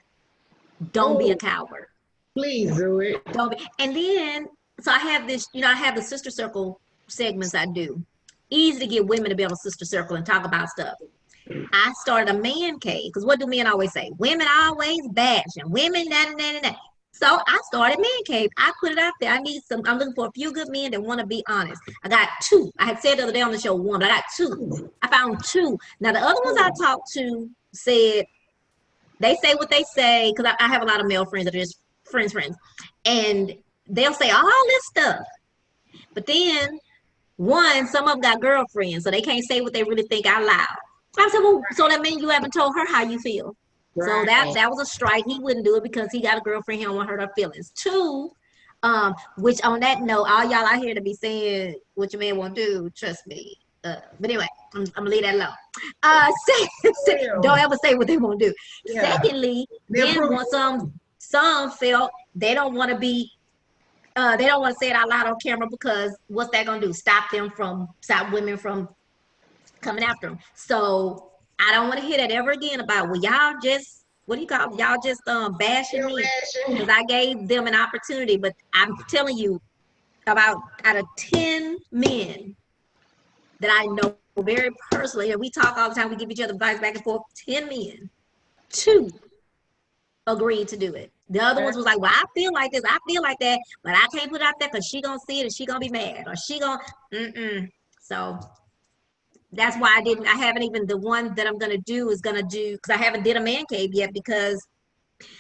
Speaker 1: Don't be a
Speaker 2: Oh,
Speaker 1: coward.
Speaker 2: please do it.
Speaker 1: Don't be. And then so I have this, I have the sister circle segments I do. Easy to get women to be on a sister circle and talk about stuff. I started a man cave because what do men always say? Women always bash and women that and that and that. So I started man cave. I put it out there. I'm looking for a few good men that want to be honest. I got two. I had said the other day on the show one, but I got two. I found two. Now the other ones I talked to said they say what they say because I have a lot of male friends that are just friends, and they'll say all this stuff. But then some of them got girlfriends, so they can't say what they really think out loud. I said, well, so that means you haven't told her how you feel. So
Speaker 2: Right.
Speaker 1: that was a strike. He wouldn't do it because he got a girlfriend. He don't want to hurt her feelings. Two, which on that note, all y'all out here to be saying what your man won't do, trust me. But anyway, I'm gonna leave that alone. Don't ever say what they won't do.
Speaker 2: Yeah.
Speaker 1: Secondly,
Speaker 2: They'll
Speaker 1: then
Speaker 2: prove
Speaker 1: once some felt they don't want to be They don't want to say it out loud on camera because what's that gonna do? Stop women from coming after them. So I don't want to hear that ever again about, well, y'all just, what do you call it? Y'all just bashing
Speaker 2: Still
Speaker 1: me because
Speaker 2: bashing.
Speaker 1: I gave them an opportunity. But I'm telling you, about out of 10 men that I know very personally, and we talk all the time, we give each other advice back and forth. 10 men, two agreed to do it. The other ones was like, well, I feel like this, I feel like that, but I can't put it out there because she gonna see it and she gonna be mad or she gonna so that's why I haven't even, the one that I'm gonna do is gonna do, because I haven't did a man cave yet, because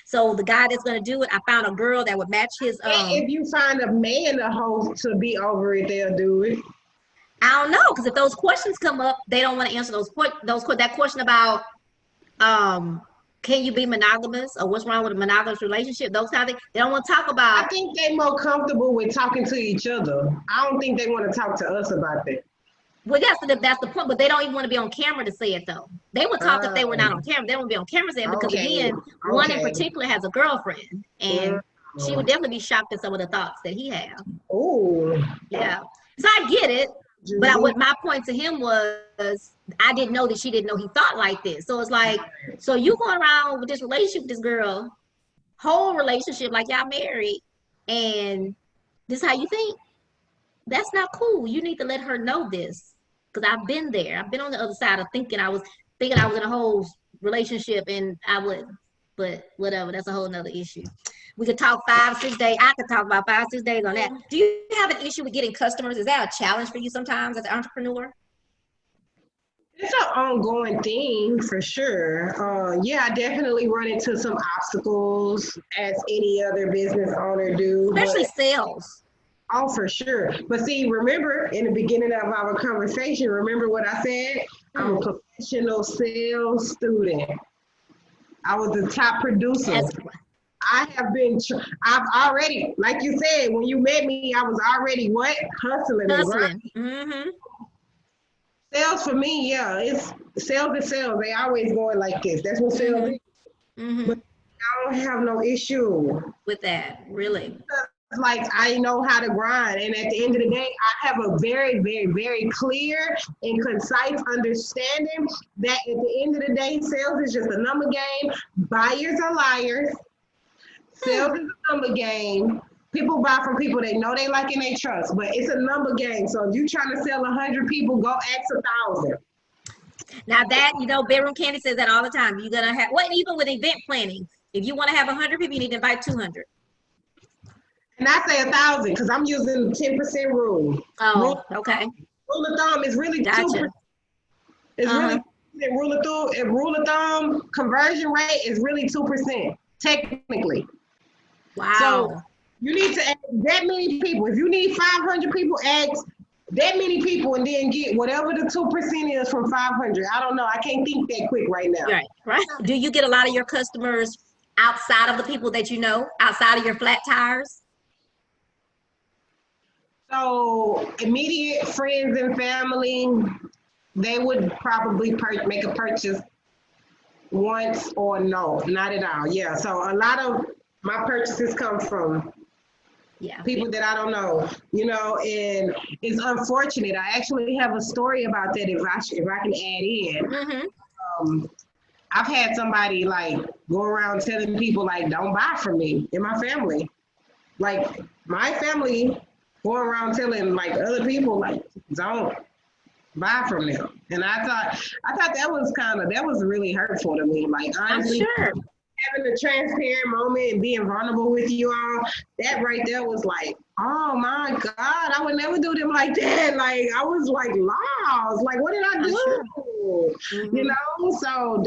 Speaker 1: so the guy that's gonna do it, I found a girl that would match his
Speaker 2: If you find a man to host to be over it, they'll do it.
Speaker 1: I don't know, because if those questions come up, they don't want to answer that question about um can you be monogamous or what's wrong with a monogamous relationship, those kind of things. They don't want to talk
Speaker 2: I
Speaker 1: about.
Speaker 2: think they're more comfortable with talking to each other. I don't think they want to talk to us about that.
Speaker 1: Well, that's the point, but they don't even want to be on camera to say it though. They would talk if they were not on camera. They don't be on camera saying, because
Speaker 2: Okay,
Speaker 1: again, one in
Speaker 2: okay.
Speaker 1: particular has a girlfriend, and she would
Speaker 2: Mm.
Speaker 1: definitely be shocked at some of the thoughts that he have.
Speaker 2: Oh,
Speaker 1: Yeah. So I get it. But
Speaker 2: Juicy.
Speaker 1: what my point to him was, I didn't know that she didn't know he thought like this. So it's like, so you going around with this relationship with this girl, whole relationship, like y'all married, and this is how you think? That's not cool. You need to let her know this. Because I've been there. I've been on the other side of thinking I was in a whole relationship and I wouldn't. But whatever, that's a whole nother issue. We could talk 5, 6 days. I could talk about 5, 6 days on that. Do you have an issue with getting customers? Is that a challenge for you sometimes as an entrepreneur?
Speaker 2: It's an ongoing thing for sure. Yeah, I definitely run into some obstacles as any other business owner do, but
Speaker 1: Especially sales.
Speaker 2: oh, for sure. But see, remember in the beginning of our conversation, remember what I said? I'm a
Speaker 1: Hmm.
Speaker 2: professional sales student. I was the top producer.
Speaker 1: That's
Speaker 2: I have been, I've already, like you said, when you met me, I was already what? Hustling and grinding.
Speaker 1: hustling. Mm-hmm.
Speaker 2: Sales for me, yeah, it's sales and sales. They always going like this. That's what sales
Speaker 1: Mm-hmm.
Speaker 2: is. But
Speaker 1: Mm-hmm.
Speaker 2: I don't have no issue.
Speaker 1: With that, really.
Speaker 2: Like I know how to grind, and at the end of the day, I have a very, very, very clear and concise understanding that at the end of the day, sales is just a number game. Buyers are liars.
Speaker 1: Hmm.
Speaker 2: Sales is a number game. People buy from people they know, they like, and they trust, but it's a number game. So if you trying to sell 100 people, go ask 1,000.
Speaker 1: Now that, Bedroom Candy says that all the time. You're gonna have, well, even with event planning, if you want to have 100 people, you need to invite 200.
Speaker 2: And I say 1,000 because I'm using the 10% rule.
Speaker 1: Oh,
Speaker 2: Rule,
Speaker 1: okay.
Speaker 2: rule of thumb is really 2%.
Speaker 1: Gotcha.
Speaker 2: It's
Speaker 1: Uh-huh.
Speaker 2: really rule of thumb conversion rate is really 2% technically. So
Speaker 1: Wow.
Speaker 2: you need to ask that many people. If you need 500 people, ask that many people and then get whatever the 2% is from 500. I don't know. I can't think that quick right now.
Speaker 1: Right, right. Do you get a lot of your customers outside of the people that you know, outside of your flat tires?
Speaker 2: So immediate friends and family, they would probably make a purchase once or no, not at all. Yeah. So a lot of my purchases come from
Speaker 1: Yeah.
Speaker 2: people that I don't know, and it's unfortunate. I actually have a story about that if I can add in.
Speaker 1: Mm-hmm.
Speaker 2: Um, I've had somebody like go around telling people like don't buy from me in my family. Like my family going around telling like other people like don't buy from them. And I thought that was really hurtful to me. Like
Speaker 1: I'm
Speaker 2: honestly,
Speaker 1: sure.
Speaker 2: having a transparent moment and being vulnerable with you all, that right there was like, oh my God, I would never do them like that. Like I was like lost. Like what did I
Speaker 1: I'm sure.
Speaker 2: do?
Speaker 1: Mm-hmm.
Speaker 2: So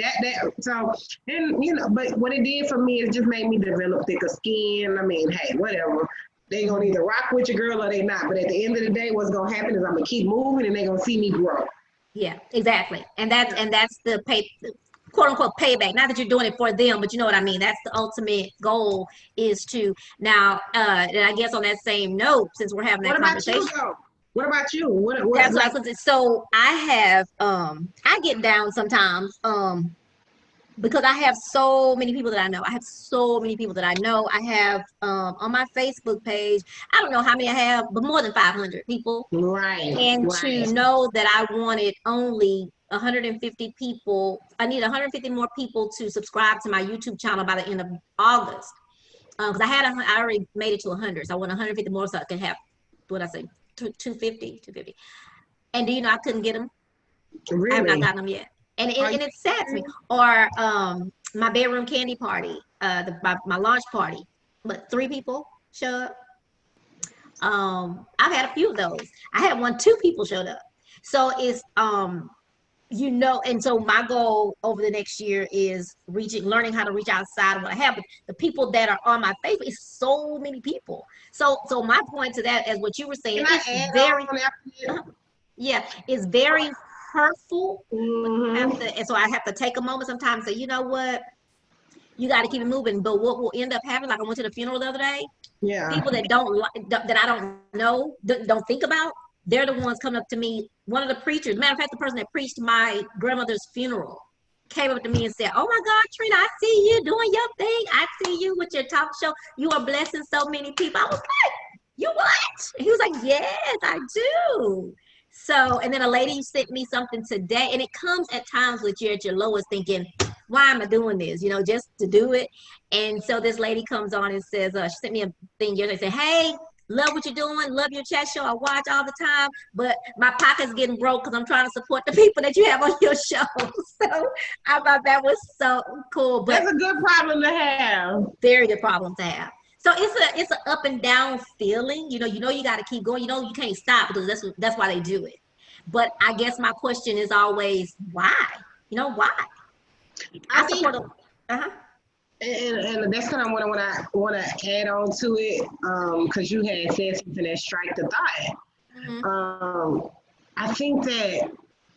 Speaker 2: and but what it did for me is just made me develop thicker skin. I mean, hey, whatever. They gonna either rock with your girl or they not. But at the end of the day, what's gonna happen is I'm gonna keep moving and they gonna see me grow.
Speaker 1: Yeah, exactly. And that's the quote unquote payback. Not that you're doing it for them, but you know what I mean. That's the ultimate goal, is to now. And I guess on that same note, since we're having that
Speaker 2: What about you
Speaker 1: conversation,
Speaker 2: though? What about you? What
Speaker 1: that's what I
Speaker 2: like
Speaker 1: was going to say. So I have I get down sometimes. because I have so many people that I know. I have so many people that I know. I have on my Facebook page, I don't know how many I have, but more than 500 people.
Speaker 2: Right,
Speaker 1: And to
Speaker 2: right.
Speaker 1: know that I wanted only 150 people, I need 150 more people to subscribe to my YouTube channel by the end of August. Because I already made it to 100, so I want 150 more so I can have what I say, 250, 250. And do you know I couldn't get them? I have not
Speaker 2: Really?
Speaker 1: gotten them yet, and
Speaker 2: Are you
Speaker 1: it's sad to me.
Speaker 2: serious?
Speaker 1: Or my bedroom candy party, my launch party, but 3 people showed up. I've had a few of those. I had one, 2 people showed up. So it's and so my goal over the next year is learning how to reach outside of what I have. But the people that are on my Facebook is so many people. So my point to that, as what you were saying,
Speaker 2: Can I
Speaker 1: it's
Speaker 2: add
Speaker 1: very,
Speaker 2: on after
Speaker 1: uh,
Speaker 2: that?
Speaker 1: yeah, it's very hurtful. But you have
Speaker 2: Mm-hmm.
Speaker 1: to, and so I have to take a moment sometimes and say, you know what, you got to keep it moving. But what will end up happening? Like I went to the funeral the other day.
Speaker 2: Yeah.
Speaker 1: People that don't that I don't know, don't think about, they're the ones coming up to me. One of the preachers, matter of fact, the person that preached my grandmother's funeral came up to me and said, "Oh my God, Trina, I see you doing your thing. I see you with your talk show. You are blessing so many people." I was like, "You what?" And he was like, "Yes, I do." So, and then a lady sent me something today, and it comes at times when you're at your lowest, thinking, "Why am I doing this?" Just to do it. And so this lady comes on and says, she sent me a thing yesterday. Say, "Hey, love what you're doing. Love your chat show. I watch all the time, but my pocket's getting broke because I'm trying to support the people that you have on your show." So I thought that was so cool, but
Speaker 2: That's a good problem to have.
Speaker 1: very good problem to have. So it's an up and down feeling. You got to keep going. You can't stop because that's why they do it. But I guess my question is always why? Why?
Speaker 2: I
Speaker 1: I
Speaker 2: think,
Speaker 1: support a uh-huh.
Speaker 2: and that's kind of what I want to add on to it, because you had said something that strike the thought.
Speaker 1: Mm-hmm.
Speaker 2: I think that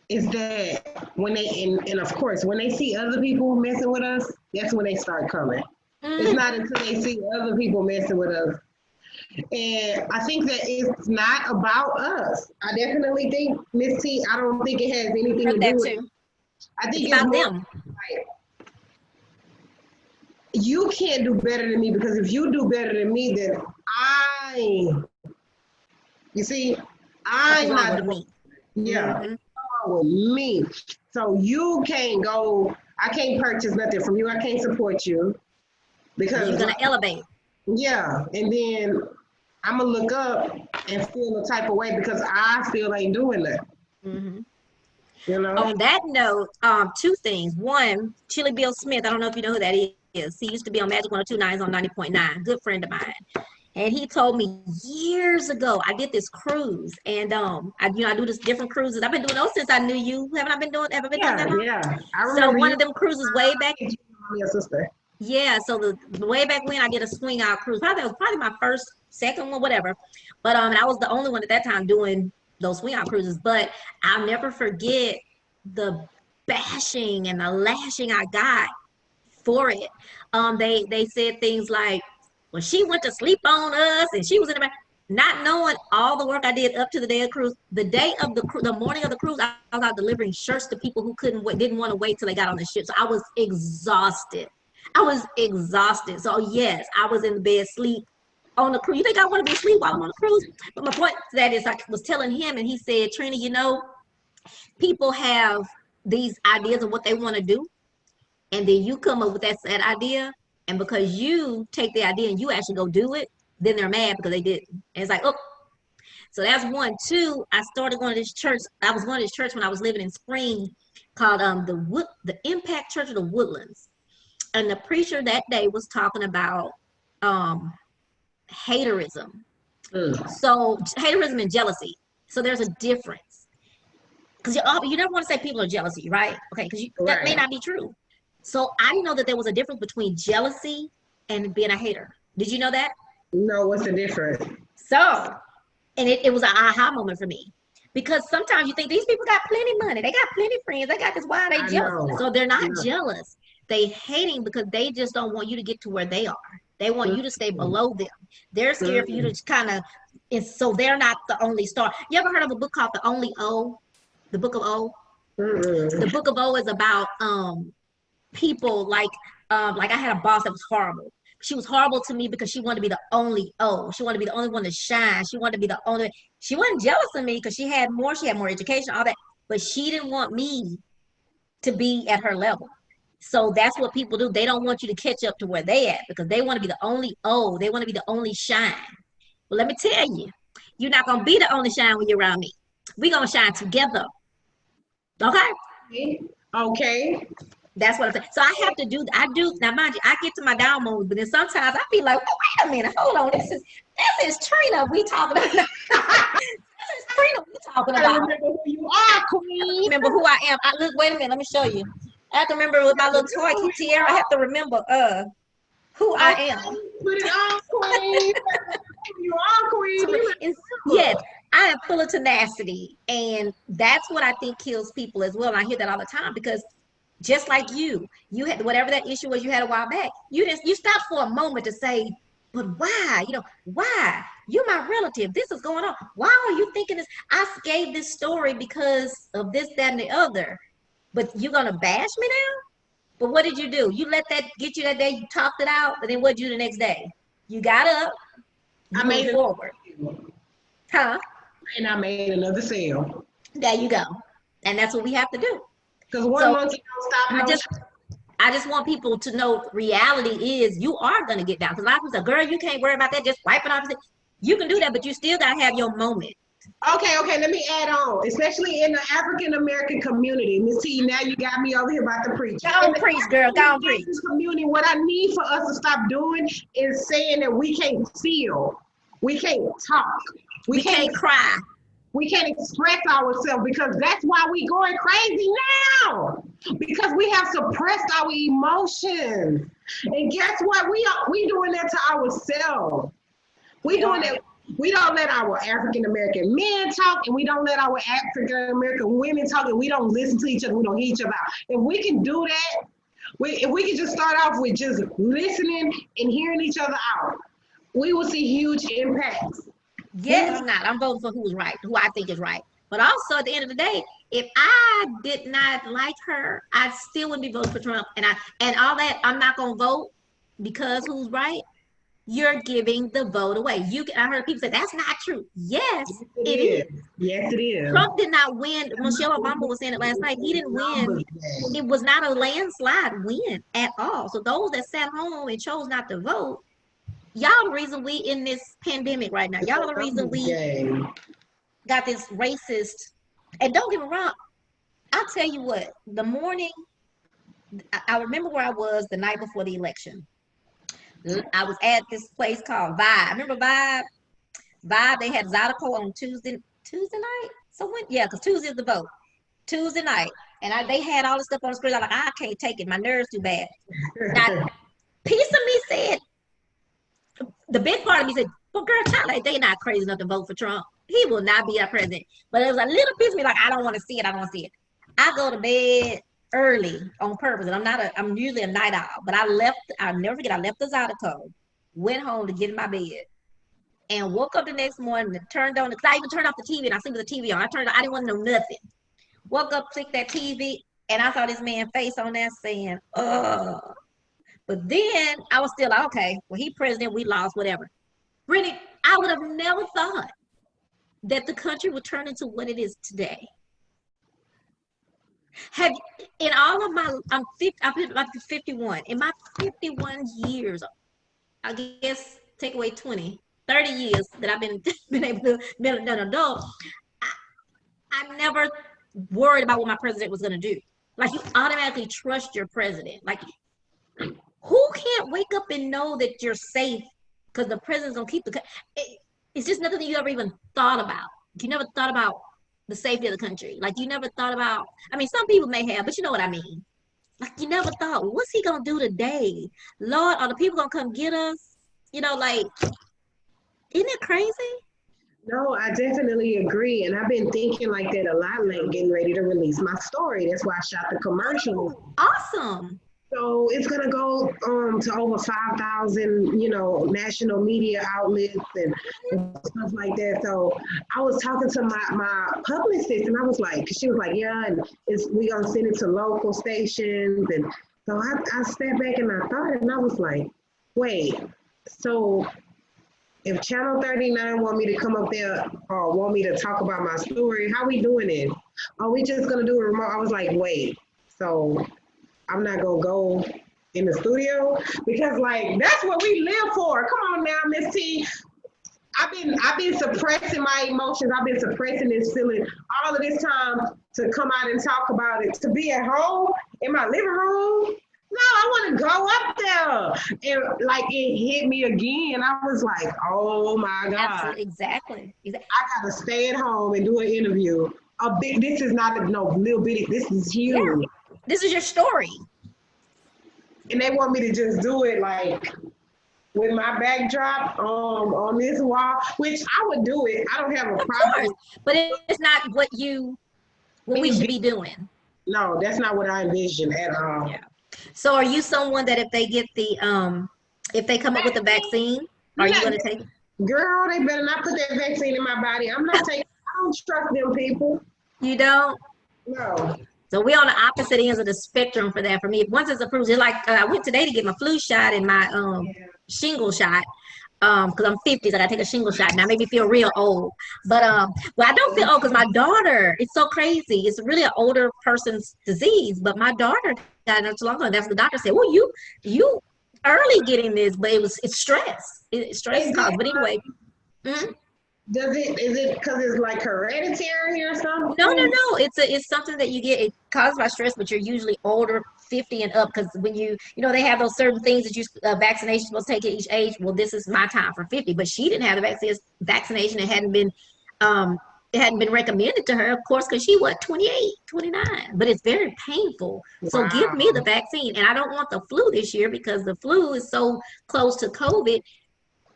Speaker 2: is that when and of course when they see other people messing with us, that's when they start coming. It's not
Speaker 1: Mm-hmm.
Speaker 2: until they see other people messing with us. And I think that it's not about us. I definitely think, Miss T, I don't think it has anything to
Speaker 1: Heard
Speaker 2: do
Speaker 1: that
Speaker 2: with
Speaker 1: too.
Speaker 2: it. I
Speaker 1: It's
Speaker 2: think it's
Speaker 1: about
Speaker 2: more
Speaker 1: them.
Speaker 2: like you can't do better than me, because if you do better than me, then I, you see,
Speaker 1: Something's
Speaker 2: I'm
Speaker 1: wrong
Speaker 2: not
Speaker 1: with
Speaker 2: doing,
Speaker 1: me.
Speaker 2: yeah,
Speaker 1: Mm-hmm.
Speaker 2: with me. So you can't go, I can't purchase nothing from you. I can't support you
Speaker 1: Because you're
Speaker 2: because,
Speaker 1: gonna
Speaker 2: like,
Speaker 1: elevate.
Speaker 2: yeah. And then I'm going to look up and feel a type of way because I still ain't doing that,
Speaker 1: Mm-hmm.
Speaker 2: you know?
Speaker 1: On that note, 2 things. One, Chili Bill Smith. I don't know if you know who that is. He used to be on Magic 102.9 on 90.9. Good friend of mine. And he told me years ago, I did this cruise, and I do this different cruises. I've been doing those since I knew you. Haven't I been doing? Have I been doing
Speaker 2: Yeah,
Speaker 1: that long?
Speaker 2: yeah. I
Speaker 1: So
Speaker 2: remember
Speaker 1: one
Speaker 2: you.
Speaker 1: of them cruises way back.
Speaker 2: Your sister.
Speaker 1: Yeah, so the way back when I did a swing out cruise. Probably that was probably my first, second one, whatever. But and I was the only one at that time doing those swing out cruises. But I'll never forget the bashing and the lashing I got for it. They said things like, "Well, she went to sleep on us, and she was in the back," not knowing all the work I did up to the day of cruise. The day of the morning of the cruise, I was out delivering shirts to people who couldn't wait, didn't want to wait till they got on the ship. So I was exhausted. I was exhausted. So yes, I was in the bed sleep on the cruise. You think I want to be asleep while I'm on the cruise? But my point to that is, I was telling him, and he said, "Trina, people have these ideas of what they want to do, and then you come up with that idea, and because you take the idea and you actually go do it, then they're mad because they didn't." And it's like, oh, so that's one. Two, I started going to this church. I was going to this church when I was living in Spring, called the Impact Church of the Woodlands, and the preacher that day was talking about um haterism.
Speaker 2: Mm.
Speaker 1: So haterism and jealousy. So there's a difference, because you never want to say people are jealousy, right? Okay, because that may
Speaker 2: Right.
Speaker 1: not be true. So I didn't know that there was a difference between jealousy and being a hater. Did you know that?
Speaker 2: No, what's the difference?
Speaker 1: So, and it was an aha moment for me, because sometimes you think these people got plenty money, they got plenty friends, they got this. Why are they
Speaker 2: I
Speaker 1: jealous?
Speaker 2: know.
Speaker 1: So they're
Speaker 2: I
Speaker 1: not
Speaker 2: know.
Speaker 1: jealous. They hating because they just don't want you to get to where they are. They want you to stay below them. They're scared for you
Speaker 2: Mm-mm.
Speaker 1: to kind of. So they're not the only star. You ever heard of a book called The Book of O? The
Speaker 2: Mm-mm.
Speaker 1: Book of O is about people like I had a boss that was horrible. She was horrible to me because she wanted to be the only O. She wanted to be the only one to shine. She wanted to be the only. She wasn't jealous of me because she had more education, all that, but she didn't want me to be at her level. So that's what people do. They don't want you to catch up to where they at because they want to be the only O. They want to be the only shine. Well, let me tell you, you're not gonna be the only shine when you're around me. We're gonna shine together. Okay?
Speaker 2: Okay.
Speaker 1: That's what I'm saying. So I have to do. I do now, mind you. I get to my down moments, but then sometimes I be like, oh, wait a minute, hold on. This is Trina. We talking about. This is Trina. We talking
Speaker 2: I
Speaker 1: about.
Speaker 2: remember who you are, Queen.
Speaker 1: Remember who I am. Look. Wait a minute. Let me show you. I have to remember with my little toy Tiara. I have to remember who I am.
Speaker 2: Put it on, Queen. You are Queen.
Speaker 1: Yes, I am full of tenacity, and that's what I think kills people as well. And I hear that all the time because just like you had whatever that issue was you had a while back. You stopped for a moment to say, but why? Why? You're my relative. This is going on. Why are you thinking this? I gave this story because of this, that, and the other. But you're gonna bash me now? But what did you do? You let that get you that day, you talked it out, and then what'd you do the next day? You got up,
Speaker 2: I made it
Speaker 1: forward. Huh?
Speaker 2: And I made another sale.
Speaker 1: There you go. And that's what we have to do.
Speaker 2: Because one monkey don't stop.
Speaker 1: I just want people to know reality is you are going to get down. Because a lot of people say, girl, you can't worry about that. Just wipe it off. You can do that, but you still got to have your moment.
Speaker 2: Okay, let me add on, especially in the African American community. Miss T, now you got me over here about to preach.
Speaker 1: Go on, preach, girl. Go on, preach.
Speaker 2: Community, what I need for us to stop doing is saying that we can't feel, we can't talk,
Speaker 1: we can't cry.
Speaker 2: We can't express ourselves because that's why we going crazy now. Because we have suppressed our emotions. And guess what? We doing that to ourselves. We doing that. We don't let our African American men talk, and we don't let our African American women talk, and we don't listen to each other. We don't hear each other out. If we can do that, if we can just start off with just listening and hearing each other out, we will see huge impacts.
Speaker 1: Yes, I'm voting for who's right, who I think is right. But also at the end of the day, if I did not like her, I still wouldn't be voting for Trump. And all that, I'm not gonna vote because who's right? You're giving the vote away. I heard people say that's not true. Yes, it is.
Speaker 2: Yes, it is.
Speaker 1: Trump did not win. Michelle Obama was saying it last night. He didn't win. It was not a landslide win at all. So those that sat home and chose not to vote, y'all the reason we in this pandemic right now. Y'all the reason we got this racist. And don't get me wrong, I'll tell you what, the morning, I remember where I was the night before the election. I was at this place called Vibe. Remember Vibe? Vibe, they had Zydeco on Tuesday night? So because Tuesday is the vote. Tuesday night. And they had all the stuff on the screen. I'm like, I can't take it. My nerves too bad. Now, piece of me said, the big part of me said, well, girl, child, they not crazy enough to vote for Trump. He will not be our president. But it was a little piece of me like, I don't want to see it. I don't want to see it. I go to bed early on purpose, and I'm usually a night owl. But I'll never forget, I left the Zydeco, went home to get in my bed, and woke up the next morning and turned on, because I even turned off the TV, and I see the TV on. I didn't want to know nothing. Woke up, clicked that TV, and I saw this man's face on there saying, ugh. But then I was still like, okay, well, he president, we lost, whatever. Brittany, I would have never thought that the country would turn into what it is today. In all of my, I'm 51. In my 51 years, I guess take away 20, 30 years that I've been able to be an adult, I never worried about what my president was going to do. Like, you automatically trust your president. Like, who can't wake up and know that you're safe because the president's going to keep it's just nothing that you ever even thought about. You never thought about the safety of the country. Like, you never thought about, some people may have, but you know what I mean. Like, you never thought, what's he going to do today? Lord, are the people going to come get us? Like, isn't it crazy?
Speaker 2: No, I definitely agree. And I've been thinking like that a lot lately, getting ready to release my story. That's why I shot the commercial.
Speaker 1: Awesome.
Speaker 2: So it's going to go to over 5,000, national media outlets and stuff like that. So I was talking to my publicist, and I was like, she was like, yeah, and we're going to send it to local stations. And So I stepped back and I thought, and I was like, wait, so if Channel 39 want me to come up there or want me to talk about my story, how we doing it? Are we just gonna do it remote? I was like, wait, so I'm not gonna go in the studio because like that's what we live for. Come on now, Miss T. I've been suppressing my emotions. I've been suppressing this feeling all of this time to come out and talk about it. To be at home in my living room. No, I want to go up there. And like it hit me again. I was like, oh my God.
Speaker 1: Absolutely, exactly.
Speaker 2: I gotta stay at home and do an interview. This is not no little bitty, this is huge.
Speaker 1: Yeah. This is your story.
Speaker 2: And they want me to just do it like with my backdrop on this wall, which I would do it. I don't have a problem.
Speaker 1: But it's not what we should be doing.
Speaker 2: No, that's not what I envision at all.
Speaker 1: Yeah. So are you someone that if they get the if they come up with a vaccine, are you gonna take it?
Speaker 2: Girl, they better not put that vaccine in my body. I'm not taking I don't trust them people.
Speaker 1: You don't?
Speaker 2: No.
Speaker 1: So we're on the opposite ends of the spectrum for that. For me, once it's approved, it's like I went today to get my flu shot and my shingle shot. Because I'm 50, so I gotta take a shingle shot. Now, make me feel real old. But well, I don't feel old because my daughter, it's so crazy. It's really an older person's disease. But my daughter got it not too long ago. And that's what the doctor said. Well, you early getting this, but it's stress. It's stress caused. But anyway. Mm-hmm.
Speaker 2: Is it because it's like hereditary or something?
Speaker 1: No. It's something that you get. It caused by stress, but you're usually older, 50 and up, because when they have those certain things that you vaccination supposed to take at each age. Well, this is my time for 50, but she didn't have the vaccination. It hadn't been recommended to her, of course, because she was 28, 29. But it's very painful. So give me the vaccine, and I don't want the flu this year because the flu is so close to COVID.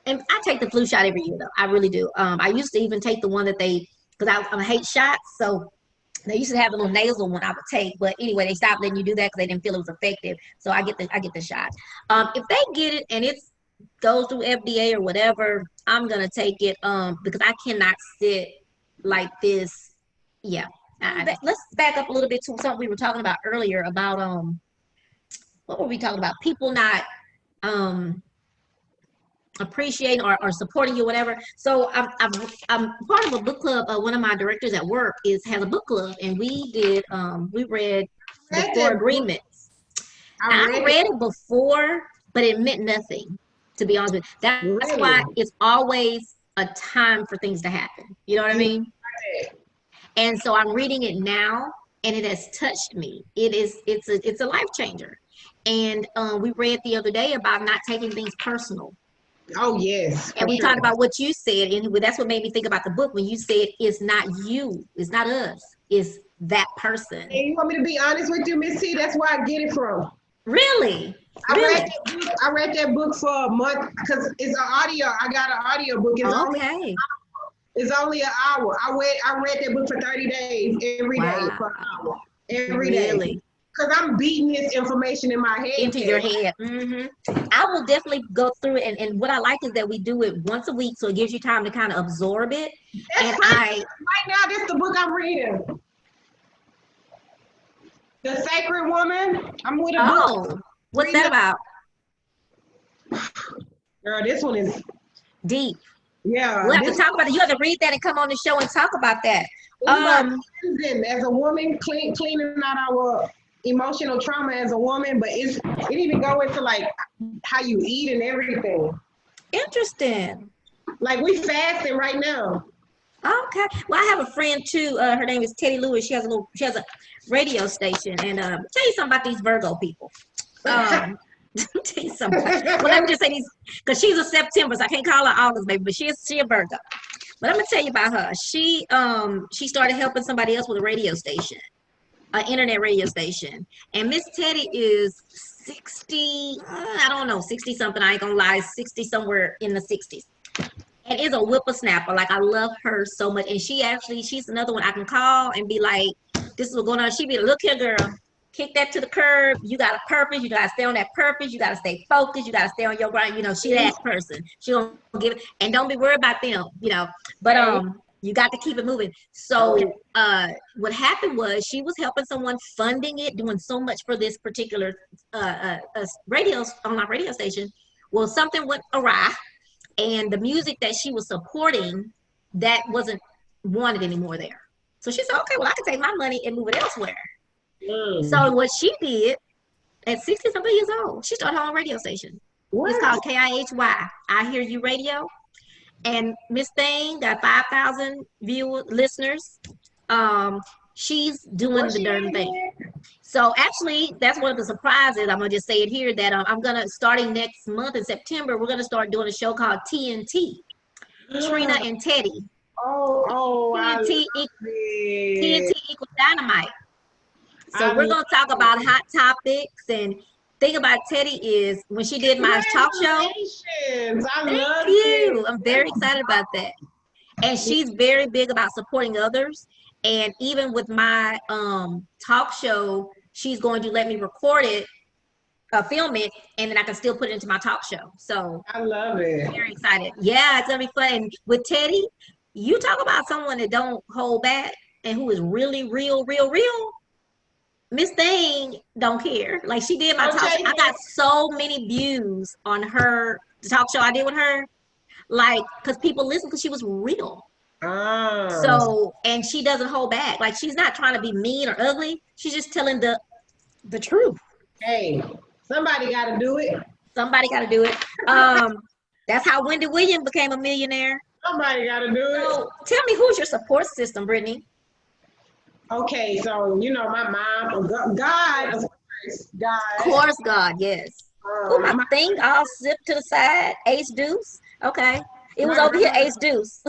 Speaker 1: And I take the flu shot every year, though. I really do. I used to even take the one that because I hate shots. So they used to have a little nasal one I would take. But anyway, they stopped letting you do that because they didn't feel it was effective. So I get the shot. If they get it and it goes through FDA or whatever, I'm going to take it because I cannot sit like this. Yeah. Let's back up a little bit to something we were talking about earlier about, what were we talking about? People not appreciating or supporting you, whatever. So I'm part of a book club. One of my directors at work has a book club, and we read the 4 Agreements. I read it before, but it meant nothing, to be honest with you. That's why it's always a time for things to happen. You know what I mean? And so I'm reading it now, and it has touched me. It's a life changer. And we read the other day about not taking things personal.
Speaker 2: Oh, yes.
Speaker 1: And we talked about what you said, and that's what made me think about the book when you said it's not you, it's not us, it's that person.
Speaker 2: And you want me to be honest with you, Miss T? That's where I get it from.
Speaker 1: Really?
Speaker 2: I read that book for a month because it's an audio. I got an audio book. It's only an hour. I read that book for 30 days every day for an hour. Every day. Because I'm beating this information in my head.
Speaker 1: Into your head. Mm-hmm. I will definitely go through it. And what I like is that we do it once a week, so it gives you time to kind of absorb it.
Speaker 2: That's right now, this is the book I'm reading. The Sacred Woman. I'm with a book.
Speaker 1: What's that about?
Speaker 2: Girl, this one is
Speaker 1: deep.
Speaker 2: Yeah.
Speaker 1: We'll have to talk about it. You have to read that and come on the show and talk about that.
Speaker 2: As a woman, cleaning out our emotional trauma as a woman, but it even go into like how you eat and everything.
Speaker 1: Interesting.
Speaker 2: Like we fasting right now.
Speaker 1: Okay. Well, I have a friend too. Her name is Teddy Lewis. She has a radio station, and tell you something about these Virgo people. Tell you something. Well, let me just say these, because she's a September, so I can't call her August, baby, but she a Virgo. But I'm gonna tell you about her. She started helping somebody else with a radio station. An internet radio station, and Miss Teddy is 60, I don't know, 60 something, I ain't gonna lie, 60 somewhere in the 60s, and is a whippersnapper. Like, I love her so much, and she's another one I can call and be like, this is what's going on. She be like, look here, girl, kick that to the curb. You got a purpose. You gotta stay on that purpose. You gotta stay focused. You gotta stay on your grind. She that person. She gonna give it, and don't be worried about them. But You got to keep it moving. So what happened was she was helping someone, funding it, doing so much for this particular radio on our radio station. Well, something went awry, and the music that she was supporting, that wasn't wanted anymore there. So she said, okay, well, I can take my money and move it elsewhere. So what she did at 60 something years old, she started her own radio station. It's called KIHY, I Hear You Radio. And Miss Thing got 5,000 listeners. She's doing the darn thing. So actually, that's one of the surprises. I'm gonna just say it here that I'm gonna, starting next month in September, we're gonna start doing a show called TNT, Trina and Teddy. TNT equals dynamite. So we're gonna talk about hot topics. And thing about Teddy is when she did my talk show. Thank you. I'm very excited about that. And she's very big about supporting others. And even with my talk show, she's going to let me record it, film it, and then I can still put it into my talk show. So
Speaker 2: I love it.
Speaker 1: Very excited. Yeah, it's gonna be fun. And with Teddy, you talk about someone that don't hold back and who is really real. Miss Thing don't care. Like she did my talk show. I got so many views on the talk show I did with her. Like, because people listen because she was real. So, and she doesn't hold back. Like, she's not trying to be mean or ugly. She's just telling the truth.
Speaker 2: Hey, somebody got to do it.
Speaker 1: Somebody got to do it. That's how Wendy Williams became a millionaire.
Speaker 2: Somebody got to do it.
Speaker 1: So, tell me, who's your support system, Brittanee?
Speaker 2: Okay, so, you know, my mom, God, of course, God.
Speaker 1: Of course, God, yes. My thing all zipped to the side, Ace Deuce. Okay. It was over here, Ace Deuce.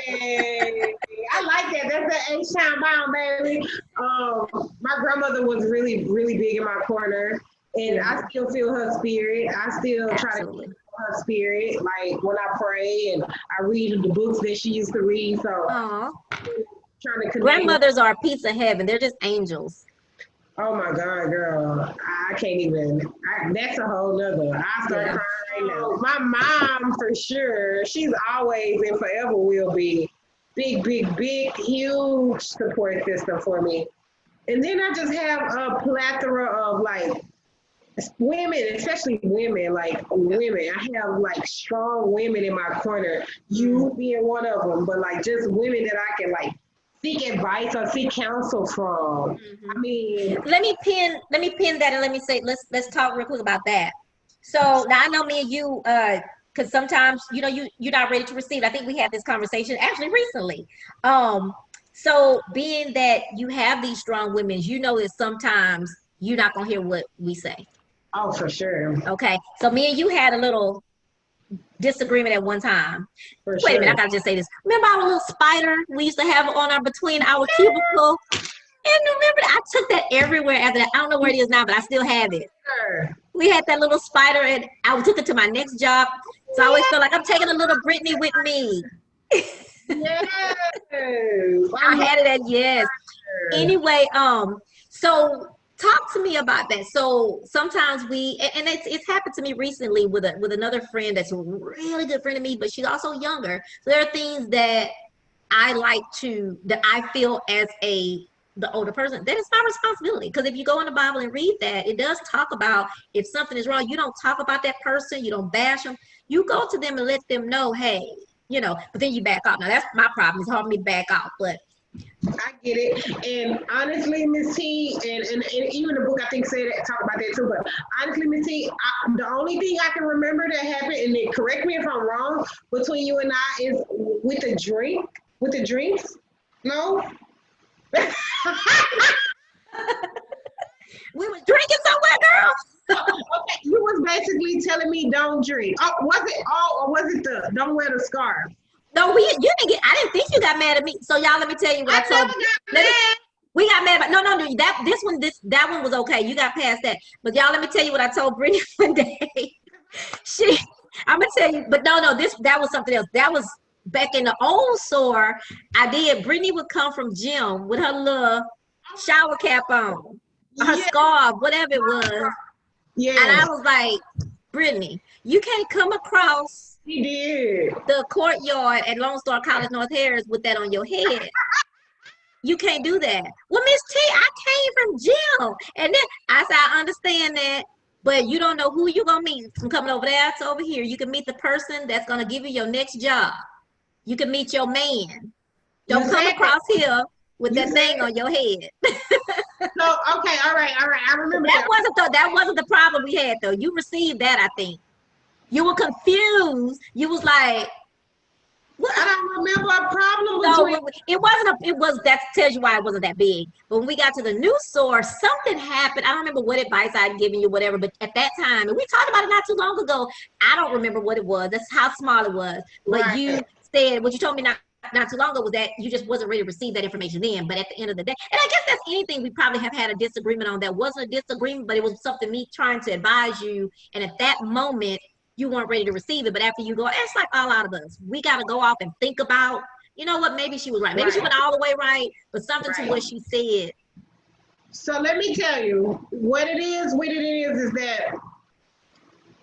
Speaker 2: Hey, I like that. That's the H-Town bound, baby. My grandmother was really, really big in my corner, and I still feel her spirit. I still try to keep her spirit, like when I pray and I read the books that she used to read. So, trying to
Speaker 1: grandmothers are a piece of heaven. They're just angels.
Speaker 2: Oh my God, girl. I can't even. That's a whole nother. I start crying right now. My mom, for sure, she's always and forever will be big, huge support system for me. And then I just have a plethora of like women, especially women, like women. I have like strong women in my corner, you being one of them, but like just women that I can like seek advice or seek counsel from. I mean, let me pin that, and let me say, let's talk real quick about that. So now I know me and you, because sometimes you know you're not ready to receive. I think we had this conversation actually recently. So being that you have these strong women, you know that sometimes you're not gonna hear what we say. Oh, for sure. Okay, so me and you had a little disagreement at one time. Wait a minute, I gotta just say this. Remember our little spider we used to have on between our cubicle? And remember, I took that everywhere after that. I don't know where it is now, but I still have it. Sure. We had that little spider, and I took it to my next job. So I always feel like I'm taking a little Brittanee with me. Yes. I had it at yes. Anyway, so talk to me about that. So sometimes and it's happened to me recently with another friend that's a really good friend of me, but she's also younger. So there are things that I feel as the older person, that is my responsibility. Because if you go in the Bible and read that, it does talk about if something is wrong, you don't talk about that person, you don't bash them, you go to them and let them know, hey, but then you back off. Now that's my problem. It's hard for me to back off, but I get it. And honestly, Miss T, and even the book I think talk about that too, but honestly, Miss T, the only thing I can remember that happened, and then correct me if I'm wrong, between you and I is with the drinks. No? We was drinking somewhere, girl. Okay, you was basically telling me don't drink. Oh, or was it the don't wear the scarf? No, you didn't get. I didn't think you got mad at me. So y'all, let me tell you what I told you. We got mad, but no. That one was okay. You got past that. But y'all, let me tell you what I told Brittanee one day. I'm gonna tell you, but no, that was something else. That was back in the old S.O.A.R. I did. Brittanee would come from gym with her little shower cap on, her scarf, whatever it was. Yeah. And I was like, Brittanee, you can't come across He did.
Speaker 1: The courtyard at Lone Star College North Harris with that on your head. You can't do that. Well, Miss T, I came from jail. And then I said, I understand that, but you don't know who you're going to meet from coming over there to over here. You can meet the person that's going to give you your next job. You can meet your man.
Speaker 2: You
Speaker 1: Don't come
Speaker 2: said
Speaker 1: across here with
Speaker 2: you
Speaker 1: that
Speaker 2: said
Speaker 1: thing on your head.
Speaker 2: so. Okay, all right, all right. I remember
Speaker 1: That
Speaker 2: that.
Speaker 1: wasn't the problem we had though. You received that, I think. You were confused. You was like, what?
Speaker 2: I don't remember a problem
Speaker 1: So
Speaker 2: between.
Speaker 1: it wasn't it was that tells you why it wasn't that big. But when we got to the new source, something happened. I don't remember what advice I'd given you, whatever, but at that time, and we talked about it not too long ago, I don't remember what it was. That's how small it was. But you
Speaker 2: Right,
Speaker 1: said what you told me not too long ago was that you just wasn't ready to receive that information then. But at the end of the day, and I guess that's anything we probably have had a disagreement on that wasn't a disagreement, but it was something me trying to advise you. And at that moment, you weren't ready to receive it. But after you go, it's like all out of us. We got to go off and think about, you know what, maybe she was right. Maybe she
Speaker 2: right,
Speaker 1: went all the way right, but something to what
Speaker 2: right.
Speaker 1: she said.
Speaker 2: So let me tell you what it is. What it is that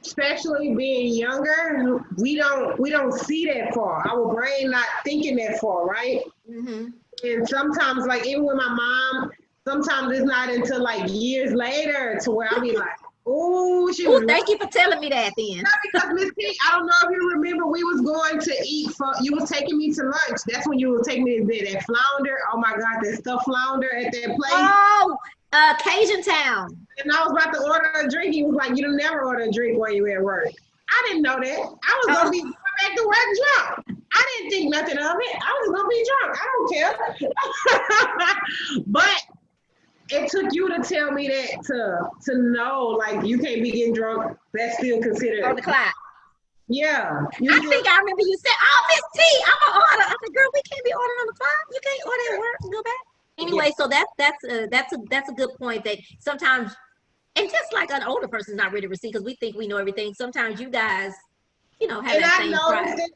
Speaker 2: especially being younger, we don't see that far. Our brain not thinking that far, right?
Speaker 1: Mm-hmm.
Speaker 2: And sometimes, like even with my mom, sometimes it's not until like years later to where I'll be like, "Oh, she was
Speaker 1: Oh,
Speaker 2: right."
Speaker 1: thank you for telling me that then.
Speaker 2: Because Miss T, I don't know if you remember, we was going to eat for. You was taking me to lunch. That's when you was taking me to that flounder. Oh my God, that stuffed flounder at that place.
Speaker 1: Oh, Cajun Town.
Speaker 2: And I was about to order a drink. He was like, "You don't never order a drink while you at work." I didn't know that. I was gonna
Speaker 1: Oh,
Speaker 2: be going back to work drunk. I didn't think nothing of it. I was gonna be drunk. I don't care. But it took you to tell me that to know like you can't be getting drunk. That's still
Speaker 1: on
Speaker 2: considered.
Speaker 1: the clock.
Speaker 2: Yeah, you
Speaker 1: I
Speaker 2: still
Speaker 1: think I remember you said, "Oh, Miss T, I'm gonna order." I said, "Girl, we can't be ordering on the clock. You can't order at work and go back."
Speaker 2: yeah.
Speaker 1: Anyway, so that's a good point that sometimes, and just like an older person's not ready to receive because we think we know everything. Sometimes you guys, have
Speaker 2: And
Speaker 1: that
Speaker 2: I
Speaker 1: same
Speaker 2: noticed
Speaker 1: pride.
Speaker 2: it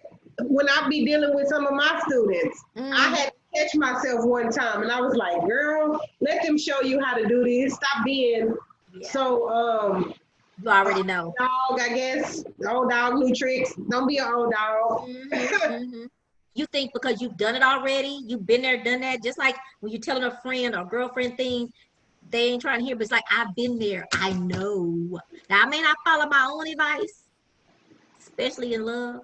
Speaker 2: when I be dealing with some of my students. I
Speaker 1: Mm,
Speaker 2: had to catch myself one time and I was like, girl, let them show you how to do this. Stop being
Speaker 1: yeah,
Speaker 2: so
Speaker 1: you already know.
Speaker 2: dog, I guess. Old dog, new tricks. Don't be an old dog.
Speaker 1: Hmm. You think because you've done it already, you've been there, done that. Just like when you're telling a friend or girlfriend things, they ain't trying to hear, but it's like, I've been there. I know. Now, I may not follow my own advice, especially in love,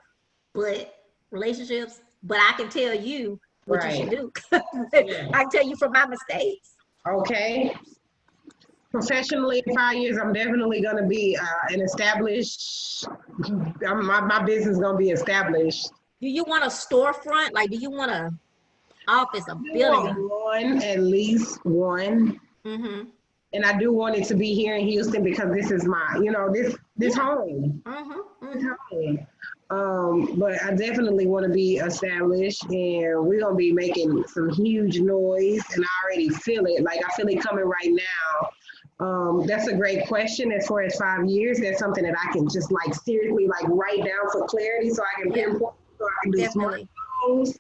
Speaker 1: but relationships, but I can tell you what you should
Speaker 2: Right.
Speaker 1: do.
Speaker 2: Yeah.
Speaker 1: I can tell you from my mistakes.
Speaker 2: Okay. Professionally, in 5 years, I'm definitely going to be an established, my business is going to be established.
Speaker 1: Do you want a storefront? Like, do you want a office, a
Speaker 2: I do
Speaker 1: building?
Speaker 2: want one, at least one.
Speaker 1: Mm-hmm.
Speaker 2: And I do want it to be here in Houston because this is my, this
Speaker 1: Yeah.
Speaker 2: home.
Speaker 1: Mm-hmm.
Speaker 2: This
Speaker 1: Mm-hmm.
Speaker 2: home. But I definitely want to be established, and we're gonna be making some huge noise, and I already feel it. Like I feel it coming right now. That's a great question. As far as 5 years, that's something that I can just like seriously like write down for clarity, so I can
Speaker 1: Yeah,
Speaker 2: pinpoint, so I can do smart
Speaker 1: definitely.
Speaker 2: goals.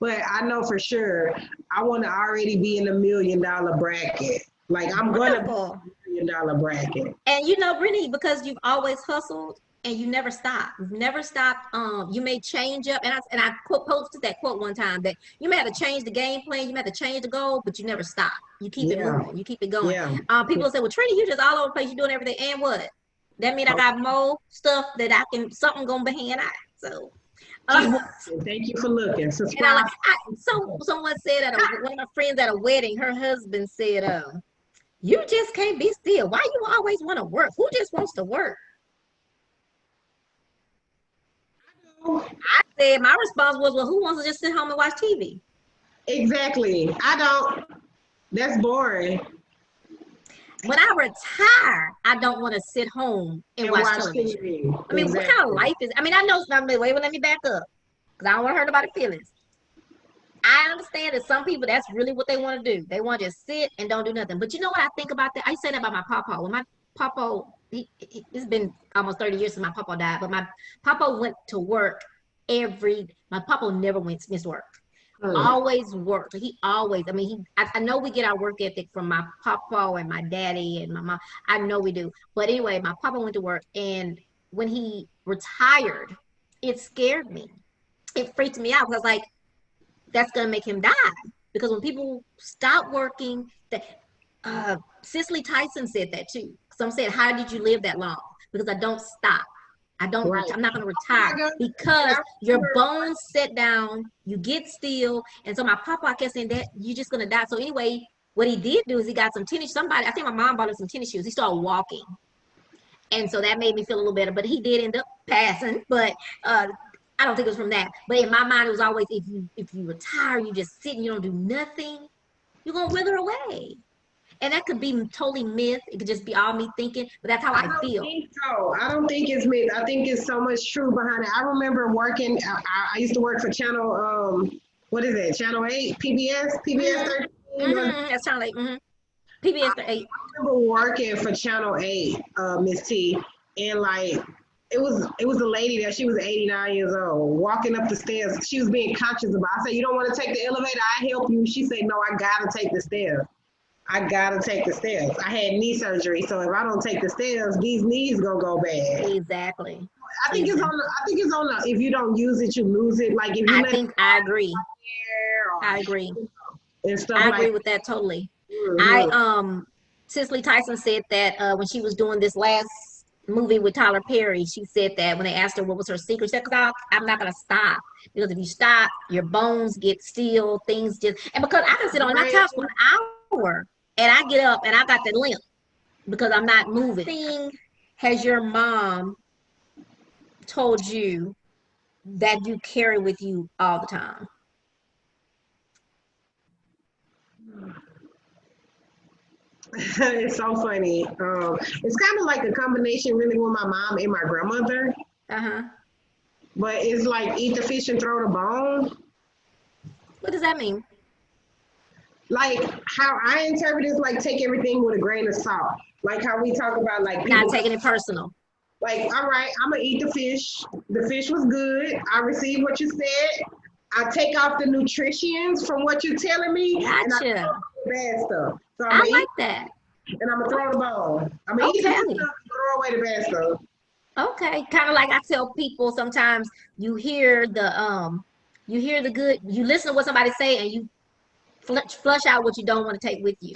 Speaker 2: But I know for sure I want to already be in the $1 million bracket. Like I'm gonna be
Speaker 1: Wonderful.
Speaker 2: in the $1 million bracket.
Speaker 1: And Brittany, because you've always hustled and you never stop. You've never stopped. You may change up, and I posted that quote one time that you may have to change the game plan, you may have to change the goal, but you never stop. You keep it
Speaker 2: Yeah,
Speaker 1: moving, you keep it going.
Speaker 2: yeah. Yeah.
Speaker 1: People say, "Well, Trina, you just all over the place. You're doing everything, and what? That mean I got more stuff that I can something gonna be hand out." So, uh,
Speaker 2: Keep watching. Thank you for looking.
Speaker 1: and I like.
Speaker 2: Subscribe.
Speaker 1: Someone said at one of my friends at a wedding, her husband said, "You just can't be still. Why you always want to work? Who just wants to work?" I said my response was, "Well, who wants to just sit home and watch TV?"
Speaker 2: Exactly. I don't. That's boring.
Speaker 1: When I retire, I don't want to sit home and
Speaker 2: And
Speaker 1: watch
Speaker 2: watch
Speaker 1: television.
Speaker 2: TV.
Speaker 1: I mean, what kind of
Speaker 2: Exactly.
Speaker 1: life is? I mean, I know some. Wait, let me back up because I don't want to hurt nobody's feelings. I understand that some people that's really what they want to do. They want to just sit and don't do nothing. But you know what I think about that? I say that about my papa. When my papa, it's been almost 30 years since my papa died, but my papa went to work my papa never went missed work.
Speaker 2: Hmm.
Speaker 1: Always worked. He always, I mean, I know we get our work ethic from my papa and my daddy and my mom. I know we do. But anyway, my papa went to work, and when he retired, it scared me. It freaked me out because like that's gonna make him die. Because when people stop working, that Cicely Tyson said that too. Some said, "How did you live that long?" Because I don't stop. I don't.
Speaker 2: Right.
Speaker 1: I'm not going to
Speaker 2: Oh
Speaker 1: retire
Speaker 2: my God. And
Speaker 1: because
Speaker 2: I
Speaker 1: your
Speaker 2: remember,
Speaker 1: bones set down. You get still, and so my papa kept saying that you're just going to die. So anyway, what he did do is he got some tennis. Somebody, I think my mom bought him some tennis shoes. He started walking, and so that made me feel a little better. But he did end up passing. But I don't think it was from that. But in my mind, it was always if you retire, you just sit and you don't do nothing, you're gonna wither away. And that could be totally myth. It could just be all me thinking, but that's how
Speaker 2: I
Speaker 1: I
Speaker 2: don't
Speaker 1: feel.
Speaker 2: think so. I don't think it's myth. I think it's so much truth behind it. I remember working. I used to work for Channel. What is it? Channel 8, PBS, PBS
Speaker 1: Mm-hmm.
Speaker 2: 13.
Speaker 1: Mm-hmm. That's kind of like PBS for 8.
Speaker 2: Remember working for Channel 8, Miss T, and like it was a lady that she was 89 years old walking up the stairs. She was being conscious about. I said, "You don't want to take the elevator? I help you." She said, "No, I gotta take the stairs. I gotta take the stairs. I had knee surgery, so if I don't take the stairs, these knees gonna go bad."
Speaker 1: Exactly.
Speaker 2: I think it's on.
Speaker 1: Exactly.
Speaker 2: I think it's on. If you don't use it, you lose it. Like if you
Speaker 1: I
Speaker 2: let it
Speaker 1: think I agree.
Speaker 2: there
Speaker 1: I agree.
Speaker 2: and stuff
Speaker 1: I
Speaker 2: like.
Speaker 1: agree with that totally. I
Speaker 2: Mhm.
Speaker 1: Cicely Tyson said that when she was doing this last movie with Tyler Perry, she said that when they asked her what was her secret, she said, "Cause I'm not gonna stop because if you stop, your bones get still, things just and because I can sit on my
Speaker 2: Right.
Speaker 1: couch for an hour and I get up and I got that limp because I'm not moving." Thing has your mom told you that you carry with you all the time?
Speaker 2: It's so funny. It's kind of like a combination, really, with my mom and my grandmother.
Speaker 1: Uh-huh.
Speaker 2: But it's like eat the fish and throw the bone.
Speaker 1: What does that mean?
Speaker 2: Like how I interpret it is like take everything with a grain of salt. Like how we talk about like
Speaker 1: Not
Speaker 2: people.
Speaker 1: taking it personal.
Speaker 2: Like, all right, I'm gonna eat the fish. The fish was good. I received what you said. I take off the nutrients from what you're telling me, and I throw
Speaker 1: Gotcha.
Speaker 2: away the bad stuff. So I'm
Speaker 1: I
Speaker 2: gonna eat
Speaker 1: like that.
Speaker 2: and I'm gonna throw the bone. I'm gonna eat the good
Speaker 1: Okay.
Speaker 2: stuff and throw away the bad stuff.
Speaker 1: Okay. Kind of like I tell people sometimes you hear the good, you listen to what somebody say and you flush out what you don't want to take with you.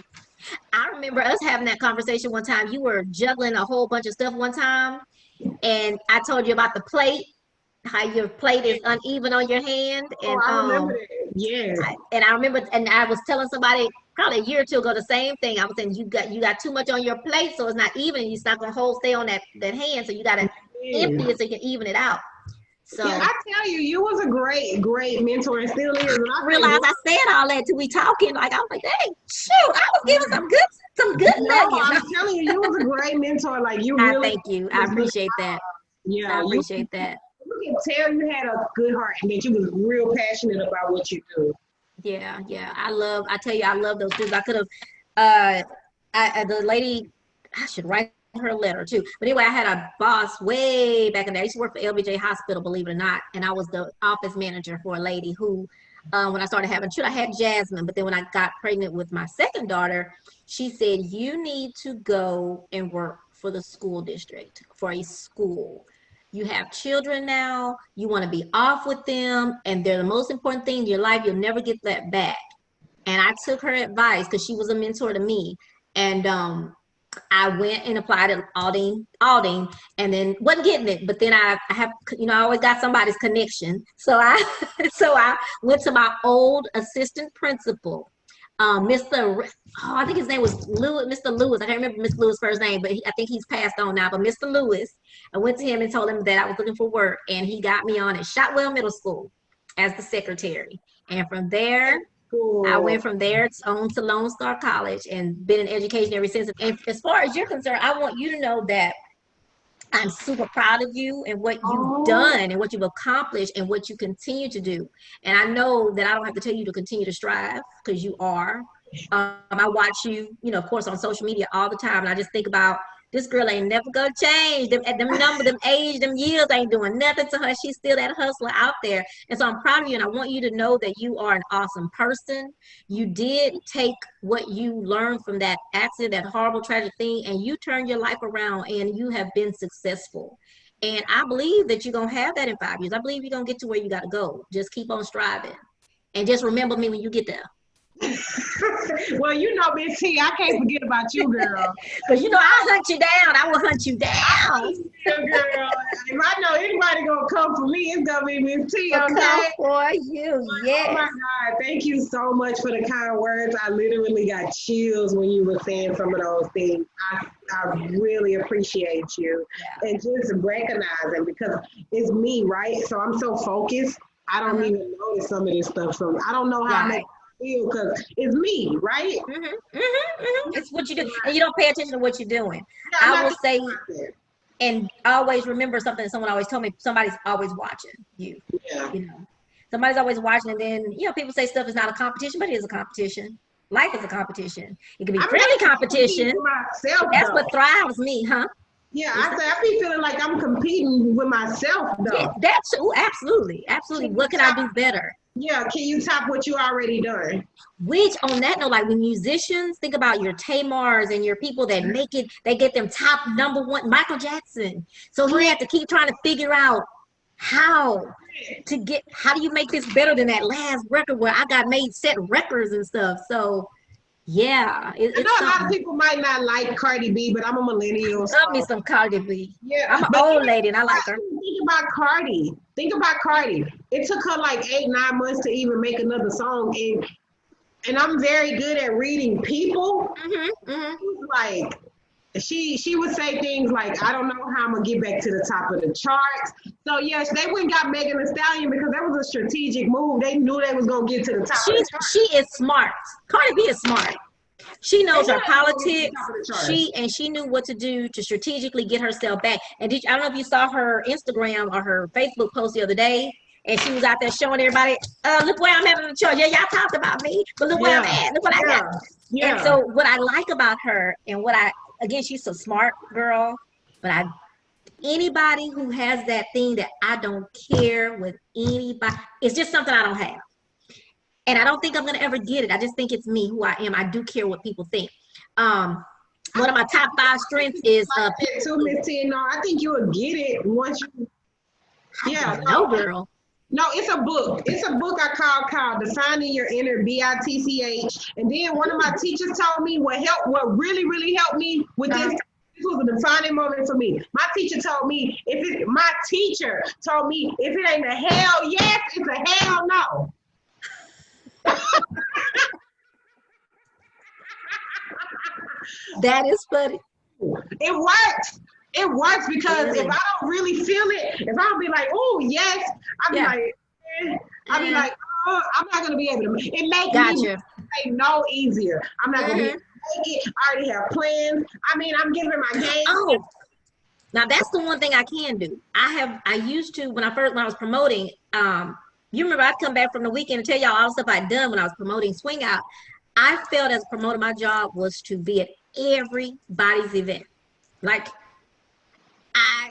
Speaker 1: I remember us having that conversation one time. You were juggling a whole bunch of stuff one time, and I told you about the plate, how your plate is uneven on your hand,
Speaker 2: Oh,
Speaker 1: and
Speaker 2: I remember that. Yes.
Speaker 1: I remember, and I was telling somebody probably a year or two ago the same thing. I was saying you got too much on your plate, so it's not even. It's not gonna hold stay on that hand, so you gotta empty
Speaker 2: Yes.
Speaker 1: it so you can even it out.
Speaker 2: Yeah,
Speaker 1: So
Speaker 2: I tell you, you was a great, great mentor and still is. And I thank
Speaker 1: realize
Speaker 2: God.
Speaker 1: I said all that to we talking. Like I was like, dang, shoot, I was giving some good
Speaker 2: No,
Speaker 1: nuggets.
Speaker 2: I'm telling you, you was a great mentor. Like you
Speaker 1: I
Speaker 2: really
Speaker 1: thank you. I
Speaker 2: was looking
Speaker 1: appreciate that.
Speaker 2: out.
Speaker 1: I
Speaker 2: Yeah,
Speaker 1: appreciate that.
Speaker 2: you can tell you had a good heart and that you was real passionate about what you do.
Speaker 1: Yeah, yeah. I tell you, I love those dudes. I could have, uh, the lady, I should write her a letter too. But anyway, I had a boss way back in there. I used to work for LBJ Hospital, believe it or not. And I was the office manager for a lady who, when I started having children, I had Jasmine. But then when I got pregnant with my second daughter, she said, you need to go and work for the school district, for a school. You have children now, you want to be off with them, and they're the most important thing in your life. You'll never get that back. And I took her advice because she was a mentor to me. And I went and applied at Aldine, and then wasn't getting it. But then I have, I always got somebody's connection. So I, so I went to my old assistant principal, Mr. Oh, I think his name was Lewis, Mr. Lewis. I can't remember Mr. Lewis' first name, but I think he's passed on now. But Mr. Lewis, I went to him and told him that I was looking for work, and he got me on at Shotwell Middle School as the secretary. And from there, I
Speaker 2: Cool.
Speaker 1: went from there on to Lone Star College and been in education ever since. And as far as you're concerned, I want you to know that I'm super proud of you and what you've
Speaker 2: Oh,
Speaker 1: done and what you've accomplished and what you continue to do. And I know that I don't have to tell you to continue to strive because you are. I watch you, of course, on social media all the time. And I just think about this girl ain't never gonna change. Them number, them age, them years ain't doing nothing to her. She's still that hustler out there. And so I'm proud of you. And I want you to know that you are an awesome person. You did take what you learned from that accident, that horrible, tragic thing, and you turned your life around and you have been successful. And I believe that you're going to have that in 5 years. I believe you're going to get to where you got to go. Just keep on striving. And just remember me when you get there.
Speaker 2: Well, you know, Miss T, I can't forget about you, girl.
Speaker 1: Because you know, I'll hunt you down. I will hunt you down.
Speaker 2: Girl, if I know anybody gonna come for me, it's gonna be Miss T, okay?
Speaker 1: Come for you, yes.
Speaker 2: Oh my God, thank you so much for the kind words. I literally got chills when you were saying some of those things. I really appreciate you.
Speaker 1: Yeah.
Speaker 2: And just recognizing, because it's me, right? So I'm so focused, I don't even notice some of this stuff. So I don't know how I make feel, because it's me, right?
Speaker 1: It's what you do, and you don't pay attention to what you're doing.
Speaker 2: Yeah,
Speaker 1: I will say, and always remember something that someone always told me: somebody's always watching you.
Speaker 2: Yeah.
Speaker 1: You know, somebody's always watching, and then you know, people say stuff is not a competition, but it is a competition. Life is a competition. It can be friendly competition.
Speaker 2: Myself,
Speaker 1: that's what thrives me, huh?
Speaker 2: Yeah, I be feeling like I'm competing with myself, though.
Speaker 1: Yeah, that's absolutely. What can I do better?
Speaker 2: Yeah, can you top what you already done?
Speaker 1: Which, on that note, like when musicians, think about your Tamars and your people that make it, they get them top #1, Michael Jackson. So he had to keep trying to figure out how do you make this better than that last record where I got made set records and stuff. So yeah,
Speaker 2: I know a lot of people might not like Cardi B, but I'm a millennial.
Speaker 1: Love me some Cardi B.
Speaker 2: Yeah,
Speaker 1: I'm an old lady and I like her.
Speaker 2: Think about Cardi. It took her like 8-9 months to even make another song, and I'm very good at reading people. Like she would say things like, "I don't know how I'm gonna get back to the top of the charts." So yes, they went and got Megan Thee Stallion because that was a strategic move. They knew they was gonna get to the top.
Speaker 1: She is smart. Cardi B is smart. She knows her politics. She knew what to do to strategically get herself back. And I don't know if you saw her Instagram or her Facebook post the other day, and she was out there showing everybody, look where I'm at in the chart. Yeah, y'all talked about me, but look where I'm at. Look what I got. And so what I like about her, and again, she's a smart girl, but anybody who has that thing that I don't care with anybody, it's just something I don't have. And I don't think I'm going to ever get it. I just think it's me, who I am. I do care what people think. One of my top 5 strengths is...
Speaker 2: I think you will get it once you... Yeah.
Speaker 1: No, girl.
Speaker 2: No, it's a book. It's a book I called Defining Your Inner, BITCH. And then one of my teachers told me what really, really helped me with this. This was a defining moment for me. My teacher told me, if it ain't a hell yes, it's a hell no.
Speaker 1: That is funny.
Speaker 2: It works because if I don't really feel it, if I don't be like, oh yes, I'll be like, oh, I'm not gonna be able to. It makes me say no easier. I'm not gonna be able to make it. I already have plans. I mean, I'm giving my game.
Speaker 1: Oh, now that's the one thing I can do. I used to when I was promoting. You remember I'd come back from the weekend and tell y'all all the stuff I'd done when I was promoting Swing Out. I felt as a promoter, my job was to be at everybody's event. Like I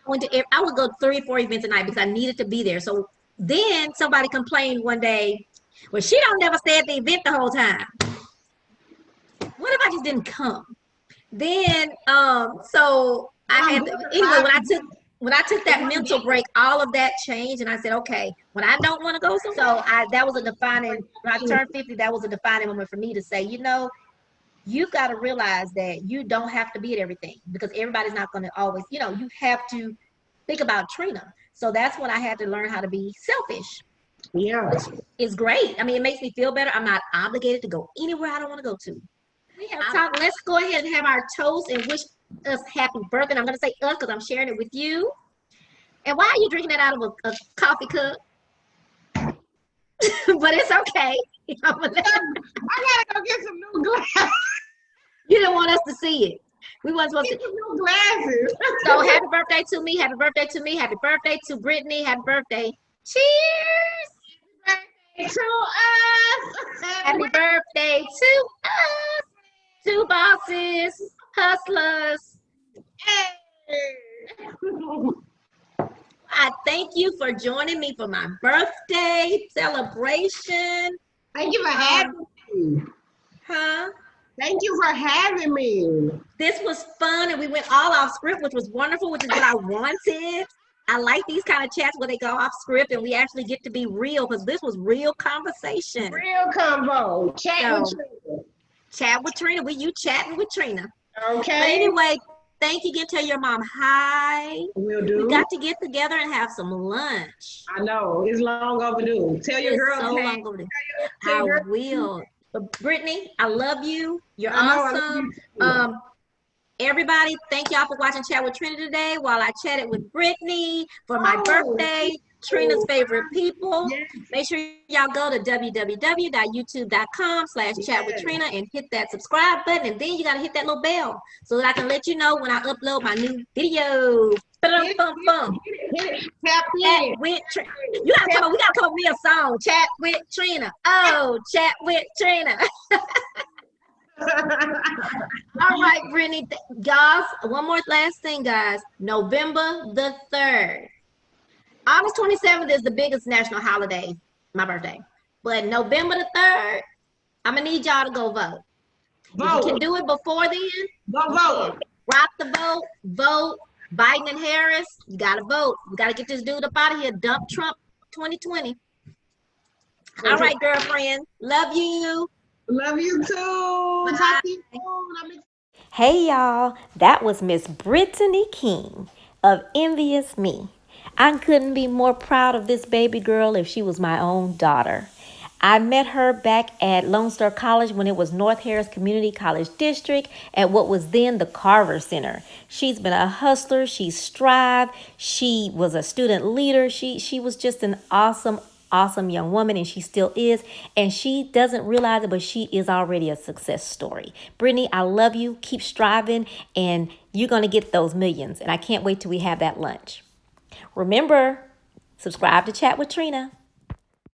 Speaker 1: would go 3 or 4 events a night because I needed to be there. So then somebody complained one day, well, she don't never stay at the event the whole time. What if I just didn't come? Then so I had anyway when I took that mental break, all of that changed, and I said, okay, when I don't want to go somewhere, that was a defining, when I turned 50, that was a defining moment for me to say, you've got to realize that you don't have to be at everything because everybody's not going to always, you have to think about Trina. So that's when I had to learn how to be selfish.
Speaker 2: Yeah.
Speaker 1: It's great. I mean, it makes me feel better. I'm not obligated to go anywhere I don't want to go to. Let's go ahead and have our toast and wish us happy birthday. I'm going to say us because I'm sharing it with you. And why are you drinking that out of a coffee cup? But it's okay.
Speaker 2: I gotta go get some new glasses.
Speaker 1: You didn't want us to see it. We weren't supposed to.
Speaker 2: New glasses.
Speaker 1: So happy birthday to me. Happy birthday to me. Happy birthday to Brittanee. Happy birthday. Cheers.
Speaker 2: Happy birthday to us.
Speaker 1: Happy birthday to us. Two bosses. Hustlers. Hey. I thank you for joining me for my birthday celebration.
Speaker 2: Thank you for having me.
Speaker 1: Huh?
Speaker 2: Thank you for having me.
Speaker 1: This was fun, and we went all off script, which was wonderful, which is what I wanted. I like these kind of chats where they go off script and we actually get to be real because this was real conversation.
Speaker 2: Real convo. Chat with
Speaker 1: So,
Speaker 2: Trina.
Speaker 1: chat with Trina. You chatting with Trina. But
Speaker 2: Okay.
Speaker 1: anyway, thank you again. Tell your mom hi.
Speaker 2: Will
Speaker 1: We
Speaker 2: do.
Speaker 1: got to get together and have some lunch.
Speaker 2: I know. It's long overdue. Tell your
Speaker 1: It's
Speaker 2: girl,
Speaker 1: so
Speaker 2: hey,
Speaker 1: long overdue.
Speaker 2: tell
Speaker 1: I
Speaker 2: your girl.
Speaker 1: will. But Brittany, I love you. You're
Speaker 2: I know. I love
Speaker 1: awesome.
Speaker 2: you too.
Speaker 1: Um, Everybody, thank y'all for watching Chat with Trina today while I chatted with Brittany for my
Speaker 2: Oh,
Speaker 1: birthday. Trina's favorite people.
Speaker 2: yes,
Speaker 1: Make sure y'all go to www.youtube.com/chat with
Speaker 2: yes.
Speaker 1: Trina and hit that subscribe button. And then you got to hit that little bell so that I can let you know when I upload my new video. Bum,
Speaker 2: Hit it,
Speaker 1: bum, bum.
Speaker 2: hit it. Tap
Speaker 1: Chat
Speaker 2: in.
Speaker 1: with Trina. You gotta
Speaker 2: Tap
Speaker 1: come up. We gotta come up with me a song. Chat with Trina. Oh, chat with Trina. All right, Brittany. Guys, one more last thing, guys. November the 3rd. August 27th is the biggest national holiday, my birthday. But November the 3rd, I'm going to need y'all to go vote. If you can
Speaker 2: Vote.
Speaker 1: do it before then,
Speaker 2: Go
Speaker 1: you can.
Speaker 2: vote.
Speaker 1: Rock the vote, vote. Biden and Harris, you got to vote. We got to get this dude up out of here. Dump Trump 2020. All right, girlfriend. Love you.
Speaker 2: Love you too. Talk to you
Speaker 1: Bye.
Speaker 2: soon.
Speaker 1: Hey y'all, that was Miss Brittanee King of Envious Me. I couldn't be more proud of this baby girl if she was my own daughter. I met her back at Lone Star College when it was North Harris Community College District at what was then the Carver Center. She's been a hustler, she's strived, she was a student leader, she was just an awesome young woman, and she still is, and she doesn't realize it, but she is already a success story. Brittany, I love you. Keep striving, and you're going to get those millions, and I can't wait till we have that lunch. Remember, subscribe to Chat with Trina.